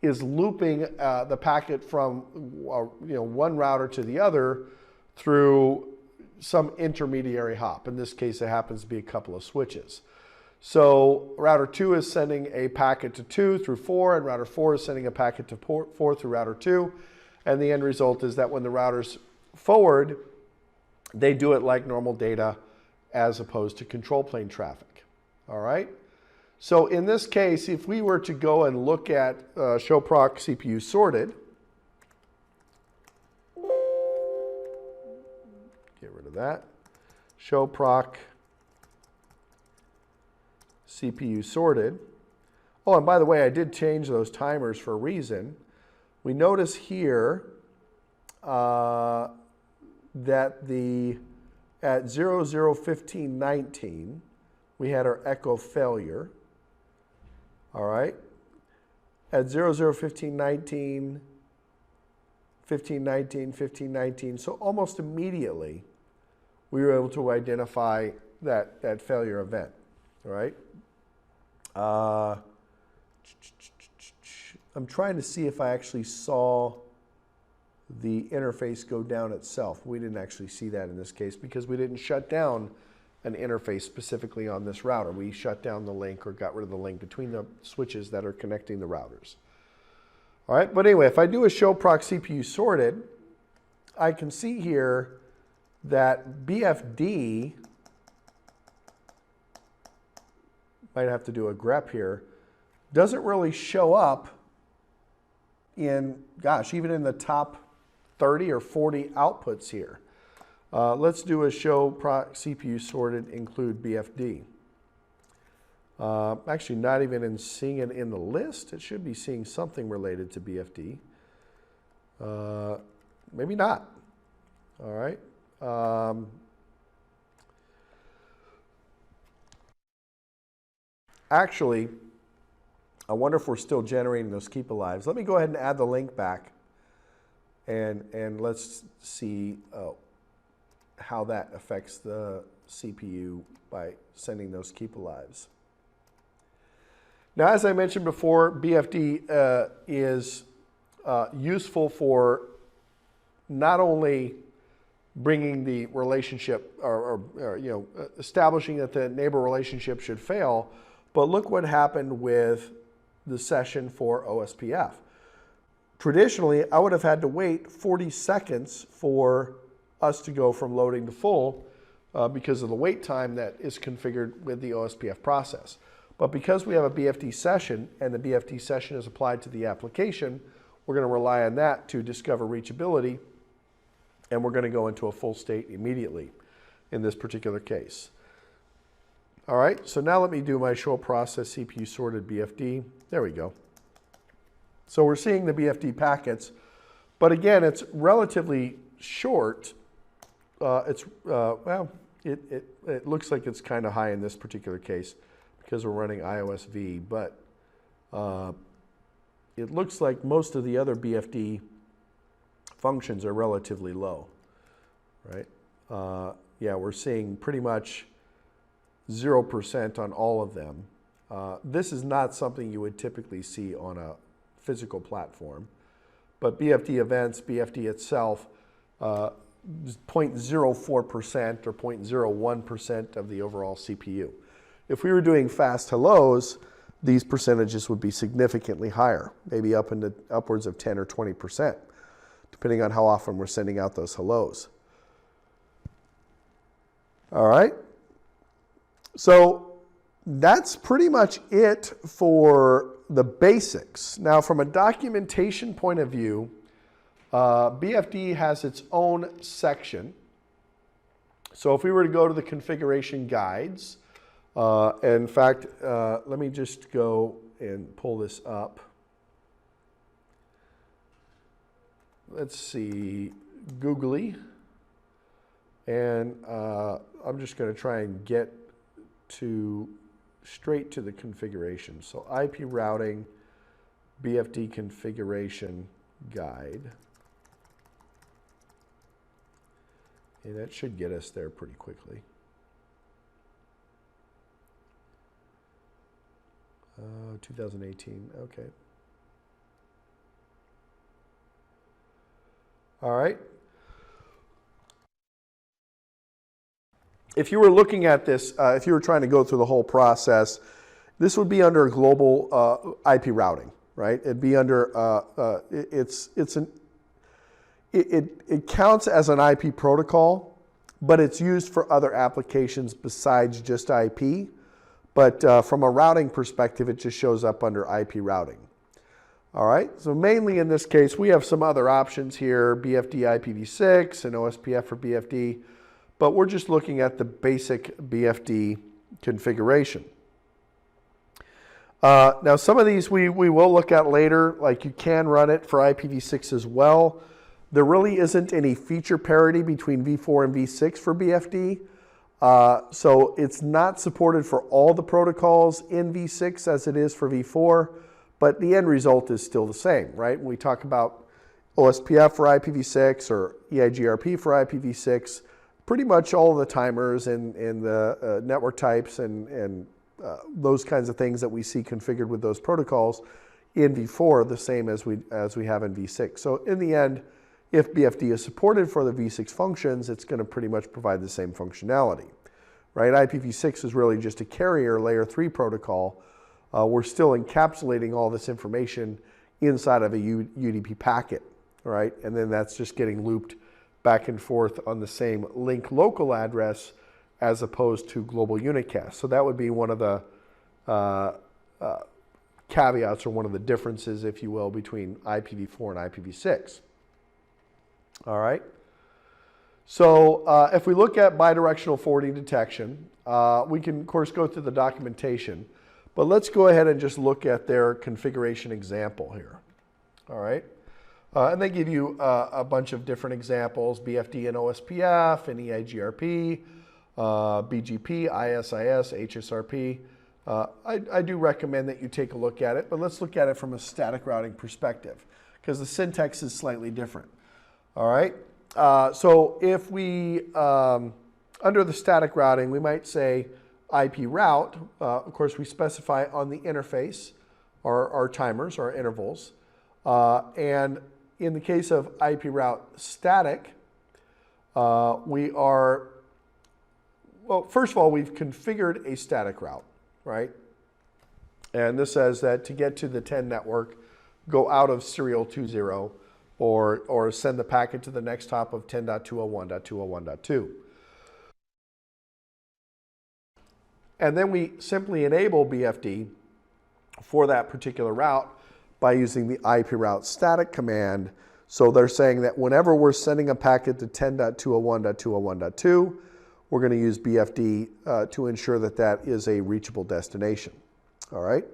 is looping the packet from one router to the other through some intermediary hop. In this case, it happens to be a couple of switches. So router 2 is sending a packet to 2 through 4, and router 4 is sending a packet to 4 through router 2. And the end result is that when the routers forward, they do it like normal data as opposed to control plane traffic. All right? So in this case, if we were to go and look at show proc CPU sorted, get rid of that, show proc CPU sorted. Oh, and by the way, I did change those timers for a reason. We notice here that at 00:15:19, we had our echo failure. All right. At 00:15:19, 15:19, so almost immediately, we were able to identify that failure event. All right. I'm trying to see if I actually saw the interface go down itself. We didn't actually see that in this case because we didn't shut down an interface specifically on this router. We shut down the link or got rid of the link between the switches that are connecting the routers. All right, but anyway, if I do a show proc CPU sorted, I can see here that BFD, might have to do a grep here, doesn't really show up in, gosh, even in the top 30 or 40 outputs here. Let's do a show proc CPU sorted include BFD. Actually, not even seeing it in the list. It should be seeing something related to BFD. Maybe not. All right. Actually, I wonder if we're still generating those keep alives. Let me go ahead and add the link back, and let's see how that affects the CPU by sending those keep alives. Now, as I mentioned before, BFD is useful for not only bringing the relationship or establishing that the neighbor relationship should fail, but look what happened with the session for OSPF. Traditionally, I would have had to wait 40 seconds for us to go from loading to full because of the wait time that is configured with the OSPF process. But because we have a BFD session and the BFD session is applied to the application, we're going to rely on that to discover reachability, and we're going to go into a full state immediately in this particular case. All right, so now let me do my show process CPU sorted BFD. There we go. So we're seeing the BFD packets, but again, it's relatively short. It looks like it's kind of high in this particular case because we're running IOSV, but it looks like most of the other BFD functions are relatively low, right? Yeah, we're seeing pretty much 0% on all of them. This is not something you would typically see on a physical platform. But BFD events, BFD itself, 0.04% or 0.01% of the overall CPU. If we were doing fast hellos, these percentages would be significantly higher, maybe up into upwards of 10 or 20%, depending on how often we're sending out those hellos. All right. So that's pretty much it for the basics. Now, from a documentation point of view, BFD has its own section. So if we were to go to the configuration guides, in fact, let me just go and pull this up. Let's see, Googly. And I'm just going to try and get straight to the configuration. So IP routing, BFD configuration guide. And that should get us there pretty quickly. 2018, okay. All right. If you were looking at this, if you were trying to go through the whole process, this would be under global IP routing, right? It'd be under, it counts as an IP protocol, but it's used for other applications besides just IP. But from a routing perspective, it just shows up under IP routing. All right, so mainly in this case, we have some other options here, BFD IPv6 and OSPF for BFD, but we're just looking at the basic BFD configuration. Now, some of these we will look at later, like you can run it for IPv6 as well. There really isn't any feature parity between v4 and v6 for BFD. So it's not supported for all the protocols in v6 as it is for v4, but the end result is still the same, right? When we talk about OSPF for IPv6 or EIGRP for IPv6, pretty much all of the timers and the network types and those kinds of things that we see configured with those protocols in v4 are the same as we have in v6. So in the end, if BFD is supported for the v6 functions, it's going to pretty much provide the same functionality, right? IPv6 is really just a carrier layer 3 protocol. We're still encapsulating all this information inside of a UDP packet, right? And then that's just getting looped back and forth on the same link local address as opposed to global unicast. So that would be one of the caveats or one of the differences, if you will, between IPv4 and IPv6. All right. So if we look at bidirectional forwarding detection, we can, of course, go through the documentation. But let's go ahead and just look at their configuration example here. All right. And they give you a bunch of different examples, BFD and OSPF, and EIGRP, BGP, ISIS, HSRP. I do recommend that you take a look at it, but let's look at it from a static routing perspective because the syntax is slightly different. All right. So if we, under the static routing, we might say IP route. Of course, we specify on the interface our timers, our intervals. And in the case of IP route static, we are, well, first of all, we've configured a static route, right? And this says that to get to the 10 network, go out of serial 20 or send the packet to the next hop of 10.201.201.2. And then we simply enable BFD for that particular route by using the IP route static command. So they're saying that whenever we're sending a packet to 10.201.201.2, we're going to use BFD to ensure that that is a reachable destination. All right.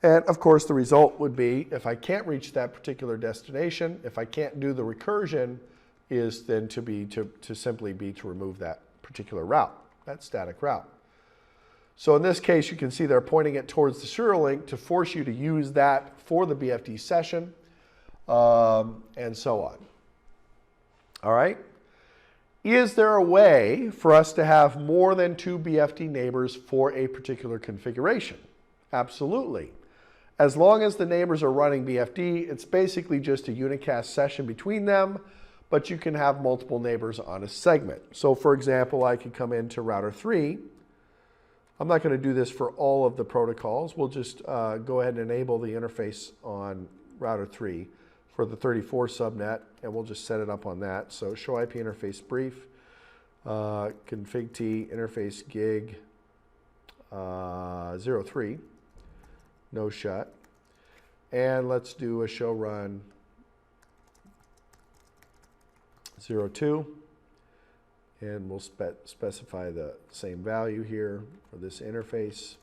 And of course, the result would be if I can't reach that particular destination, if I can't do the recursion, is then to simply be to remove that particular route, that static route. So in this case, you can see they're pointing it towards the serial link to force you to use that for the BFD session, and so on. All right. Is there a way for us to have more than 2 BFD neighbors for a particular configuration? Absolutely. As long as the neighbors are running BFD, it's basically just a unicast session between them, but you can have multiple neighbors on a segment. So for example, I could come into router 3. I'm not going to do this for all of the protocols. We'll just go ahead and enable the interface on router 3 for the 34 subnet, and we'll just set it up on that. So show IP interface brief, config T, interface gig 03, no shut. And let's do a show run 02. And we'll specify the same value here for this interface.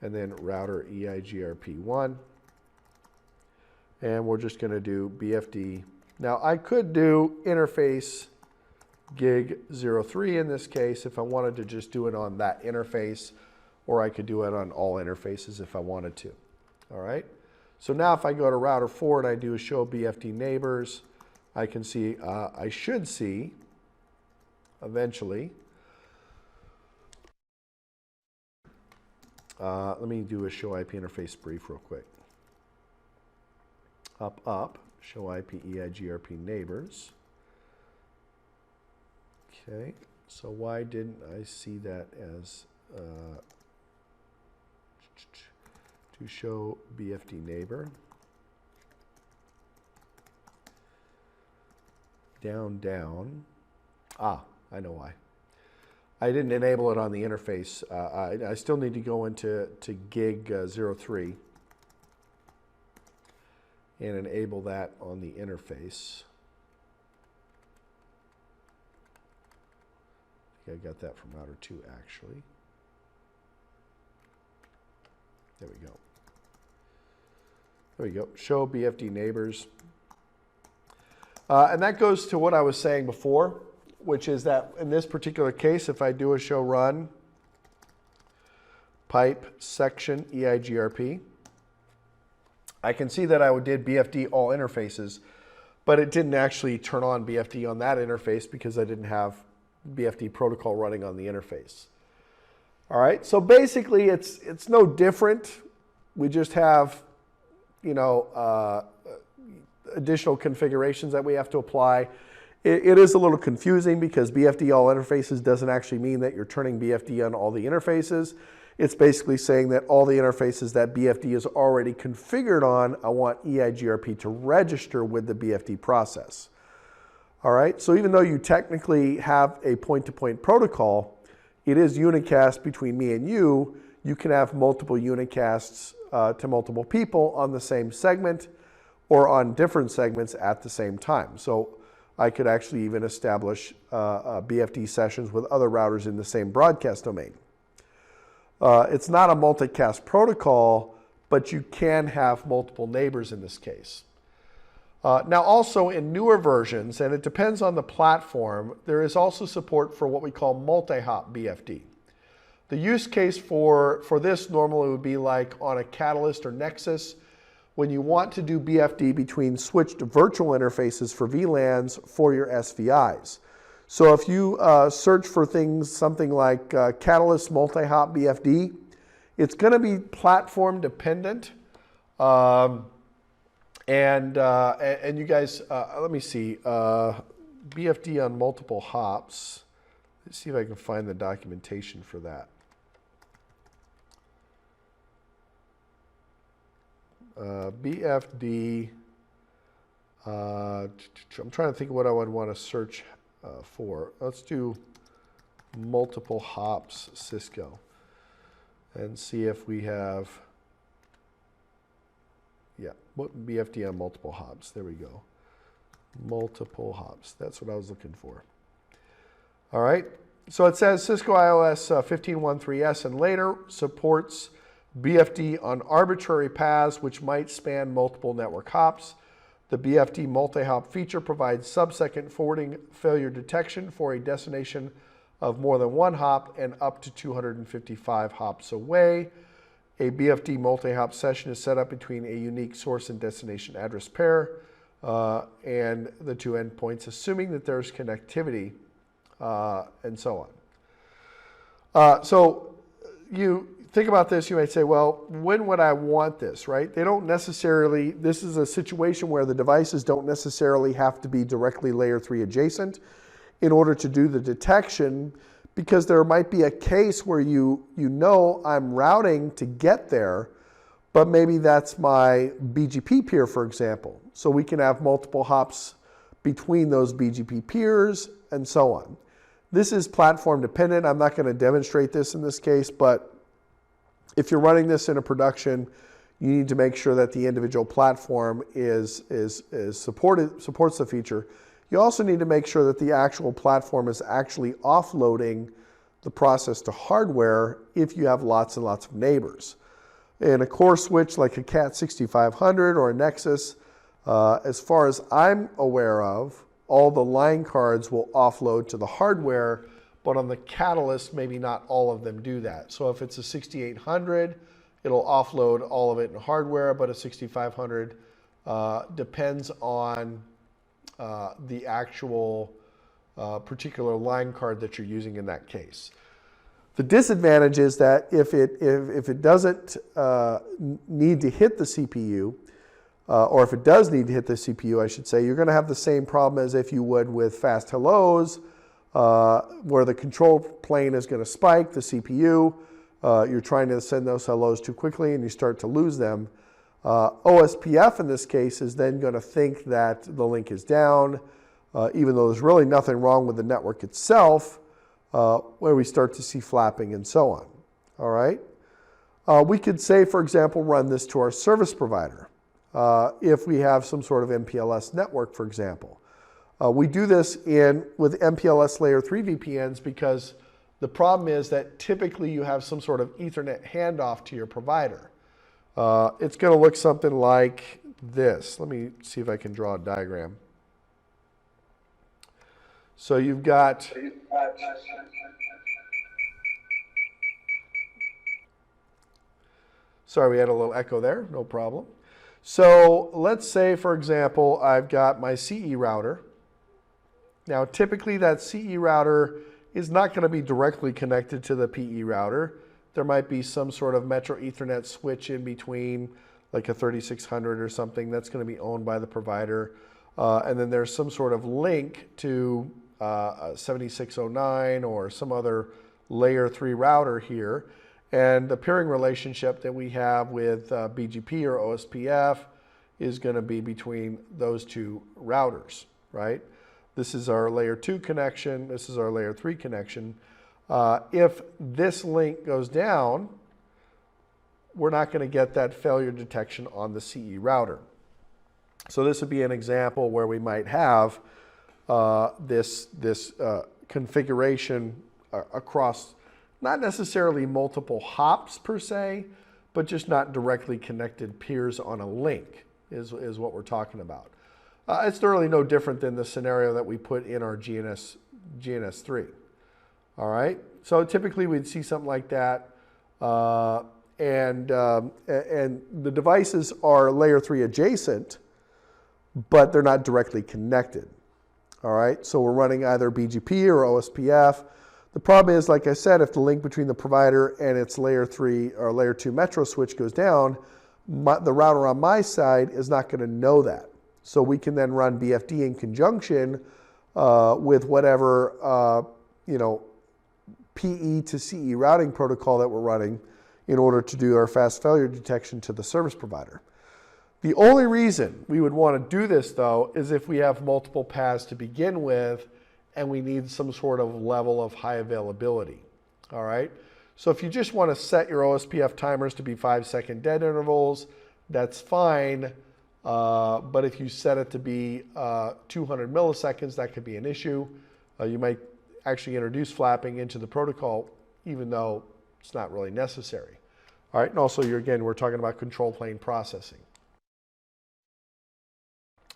And then router EIGRP1. And we're just going to do BFD. Now I could do interface gig 03 in this case if I wanted to just do it on that interface, or I could do it on all interfaces if I wanted to. All right. So now if I go to router 4 and I do a show BFD neighbors, I can see, I should see eventually. Let me do a show IP interface brief real quick. Up, show IP EIGRP neighbors. Okay, so why didn't I see that as to show BFD neighbor? Down. I know why. I didn't enable it on the interface. I still need to go into gig 03 and enable that on the interface. I think I got that from router 2 actually. There we go. There we go. Show BFD neighbors. And that goes to what I was saying before, which is that in this particular case, if I do a show run pipe section EIGRP, I can see that I did BFD all interfaces, but it didn't actually turn on BFD on that interface because I didn't have BFD protocol running on the interface. All right, so basically it's no different. We just have, you know, additional configurations that we have to apply. It is a little confusing because BFD all interfaces doesn't actually mean that you're turning BFD on all the interfaces. It's basically saying that all the interfaces that BFD is already configured on, I want EIGRP to register with the BFD process. All right, so even though you technically have a point-to-point protocol, it is unicast between me and you. You can have multiple unicasts to multiple people on the same segment or on different segments at the same time. So I could actually even establish BFD sessions with other routers in the same broadcast domain. It's not a multicast protocol, but you can have multiple neighbors in this case. Now also in newer versions, and it depends on the platform, there is also support for what we call multi-hop BFD. The use case for this normally would be like on a Catalyst or Nexus when you want to do BFD between switched virtual interfaces for VLANs for your SVIs. So if you search for something like Catalyst multi-hop BFD, it's going to be platform dependent. And you guys, let me see, BFD on multiple hops. Let's see if I can find the documentation for that. BFD, I'm trying to think of what I would want to search for. Let's do multiple hops Cisco and see if we have, yeah, what BFD on multiple hops. There we go. Multiple hops. That's what I was looking for. All right. So it says Cisco IOS 15.1.3s and later supports BFD on arbitrary paths which might span multiple network hops. The BFD multi-hop feature provides sub-second forwarding failure detection for a destination of more than one hop and up to 255 hops away. A BFD multi-hop session is set up between a unique source and destination address pair and the two endpoints, assuming that there's connectivity and so on. So you think about this, you might say, well, when would I want this, right? They don't necessarily, this is a situation where the devices don't necessarily have to be directly layer 3 adjacent in order to do the detection, because there might be a case where you know I'm routing to get there, but maybe that's my BGP peer, for example. So we can have multiple hops between those BGP peers and so on. This is platform dependent. I'm not going to demonstrate this in this case, but if you're running this in a production, you need to make sure that the individual platform supports the feature. You also need to make sure that the actual platform is actually offloading the process to hardware if you have lots and lots of neighbors. In a core switch like a Cat 6500 or a Nexus, as far as I'm aware of, all the line cards will offload to the hardware, but on the Catalyst, maybe not all of them do that. So if it's a 6800, it'll offload all of it in hardware, but a 6500 depends on the actual particular line card that you're using in that case. The disadvantage is that if it doesn't need to hit the CPU, or if it does need to hit the CPU, I should say, you're going to have the same problem as if you would with fast hellos, where the control plane is going to spike the CPU. You're trying to send those hellos too quickly and you start to lose them. OSPF in this case is then going to think that the link is down, even though there's really nothing wrong with the network itself, where we start to see flapping and so on. All right. We could say, for example, run this to our service provider if we have some sort of MPLS network, for example. We do this with MPLS layer 3 VPNs because the problem is that typically you have some sort of Ethernet handoff to your provider. It's going to look something like this. Let me see if I can draw a diagram. So you've got sorry, we had a little echo there, no problem. So let's say, for example, I've got my CE router. Now, typically that CE router is not going to be directly connected to the PE router. There might be some sort of Metro Ethernet switch in between, like a 3600 or something that's going to be owned by the provider. And then there's some sort of link to a 7609 or some other layer 3 router here. And the peering relationship that we have with BGP or OSPF is going to be between those two routers, right? This is our layer 2 connection. This is our layer 3 connection. If this link goes down, we're not going to get that failure detection on the CE router. So this would be an example where we might have this configuration across not necessarily multiple hops per se, but just not directly connected peers on a link is what we're talking about. It's thoroughly no different than the scenario that we put in our GNS3. All right, so typically we'd see something like that, and the devices are layer 3 adjacent, but they're not directly connected. All right, so we're running either BGP or OSPF. The problem is, like I said, if the link between the provider and its layer 3 or layer 2 metro switch goes down, the router on my side is not going to know that. So we can then run BFD in conjunction with whatever PE to CE routing protocol that we're running in order to do our fast failure detection to the service provider. The only reason we would want to do this, though, is if we have multiple paths to begin with and we need some sort of level of high availability. All right? So if you just want to set your OSPF timers to be 5-second dead intervals, that's fine. But if you set it to be 200 milliseconds, that could be an issue. You might actually introduce flapping into the protocol, even though it's not really necessary. All right, and also, we're talking about control plane processing.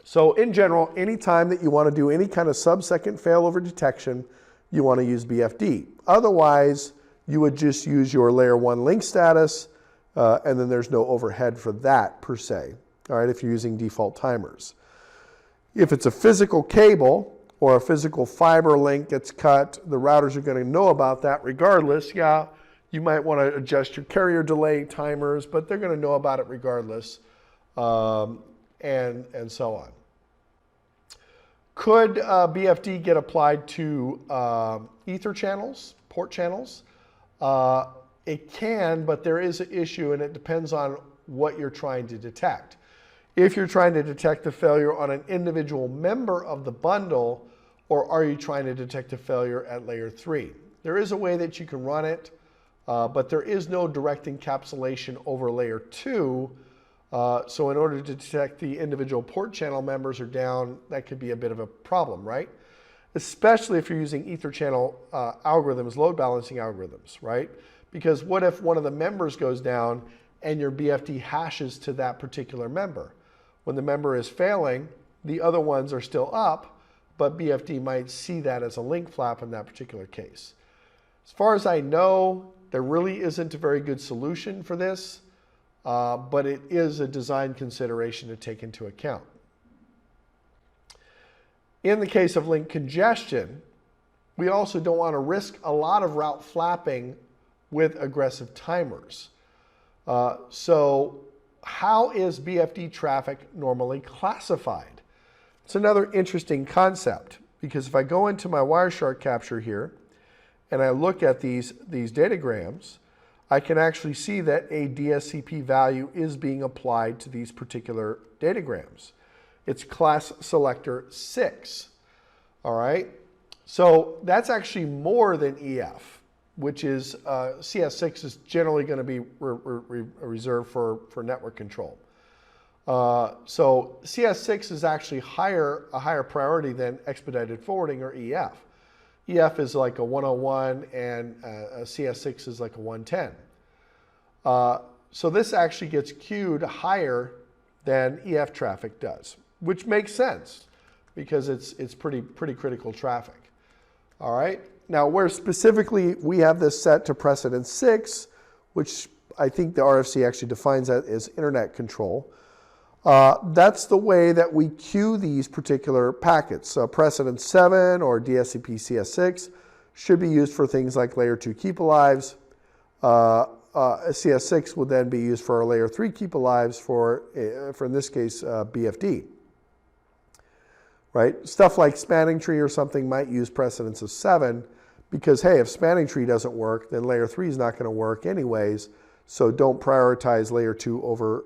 So in general, anytime that you want to do any kind of sub-second failover detection, you want to use BFD. Otherwise, you would just use your layer 1 link status, and then there's no overhead for that per se. All right, if you're using default timers. If it's a physical cable, or a physical fiber link gets cut, the routers are going to know about that regardless. Yeah, you might want to adjust your carrier delay timers, but they're going to know about it regardless, and so on. Could BFD get applied to ether channels, port channels? It can, but there is an issue, and it depends on what you're trying to detect. If you're trying to detect a failure on an individual member of the bundle, or are you trying to detect a failure at layer 3? There is a way that you can run it, but there is no direct encapsulation over layer 2. So in order to detect the individual port channel members are down, that could be a bit of a problem, right? Especially if you're using ether channel algorithms, load balancing algorithms, right? Because what if one of the members goes down and your BFD hashes to that particular member? When the member is failing, the other ones are still up, but BFD might see that as a link flap in that particular case. As far as I know, there really isn't a very good solution for this, but it is a design consideration to take into account. In the case of link congestion, we also don't want to risk a lot of route flapping with aggressive timers. So how is BFD traffic normally classified? It's another interesting concept, because if I go into my Wireshark capture here and I look at these datagrams, I can actually see that a DSCP value is being applied to these particular datagrams. It's class selector 6, all right? So that's actually more than EF, which is CS6 is generally going to be reserved for network control. So CS6 is actually a higher priority than expedited forwarding or EF. EF is like a 101 and CS6 is like a 110. So this actually gets queued higher than EF traffic does, which makes sense because it's pretty critical traffic. All right. Now, where specifically we have this set to precedence 6, which I think the RFC actually defines that as internet control. That's the way that we queue these particular packets. So precedence 7 or DSCP CS6 should be used for things like layer 2 keep alives. CS6 would then be used for our layer 3 keep alives for in this case, BFD. Right? Stuff like spanning tree or something might use precedence of 7 because, hey, if spanning tree doesn't work, then layer 3 is not going to work anyways. So don't prioritize layer 2 over,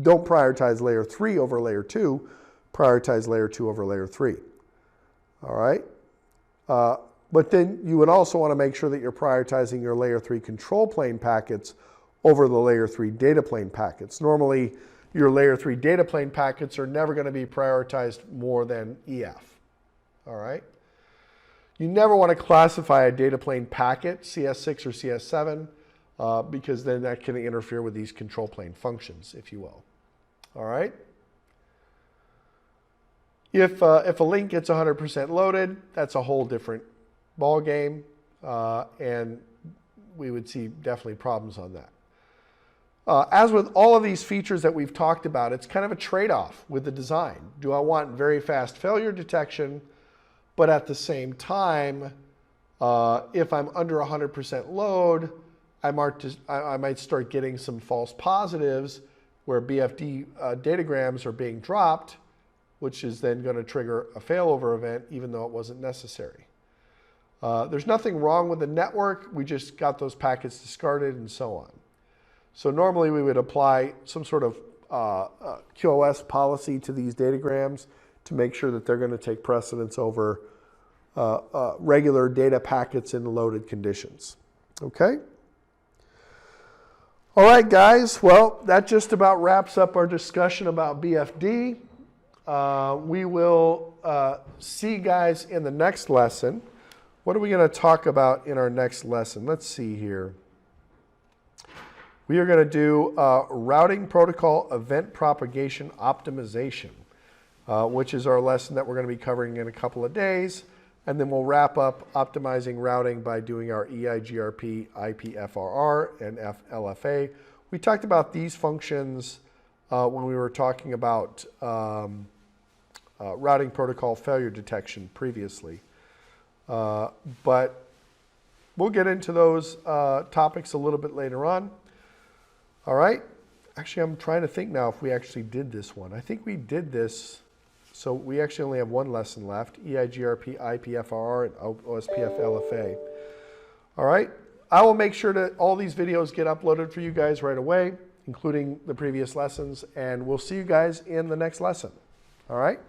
don't prioritize layer 3 over layer 2, prioritize layer 2 over layer 3. All right? But then you would also want to make sure that you're prioritizing your layer 3 control plane packets over the layer 3 data plane packets. Normally, your layer 3 data plane packets are never going to be prioritized more than EF. All right? You never want to classify a data plane packet, CS6 or CS7, because then that can interfere with these control plane functions, if you will. All right? If a link gets 100% loaded, that's a whole different ball game, and we would see definitely problems on that. As with all of these features that we've talked about, it's kind of a trade-off with the design. Do I want very fast failure detection, but at the same time, if I'm under 100% load, I might start getting some false positives where BFD datagrams are being dropped, which is then going to trigger a failover event even though it wasn't necessary. There's nothing wrong with the network. We just got those packets discarded and so on. So normally we would apply some sort of QoS policy to these datagrams to make sure that they're going to take precedence over regular data packets in loaded conditions. Okay? All right, guys. Well, that just about wraps up our discussion about BFD. We will see you guys in the next lesson. What are we going to talk about in our next lesson? Let's see here. We are going to do routing protocol event propagation optimization, which is our lesson that we're going to be covering in a couple of days. And then we'll wrap up optimizing routing by doing our EIGRP, IPFRR, and LFA. We talked about these functions when we were talking about routing protocol failure detection previously. But we'll get into those topics a little bit later on. All right. Actually, I'm trying to think now if we actually did this one. I think we did this. So we actually only have one lesson left, EIGRP, IPFR, and OSPF LFA. All right. I will make sure that all these videos get uploaded for you guys right away, including the previous lessons, and we'll see you guys in the next lesson. All right.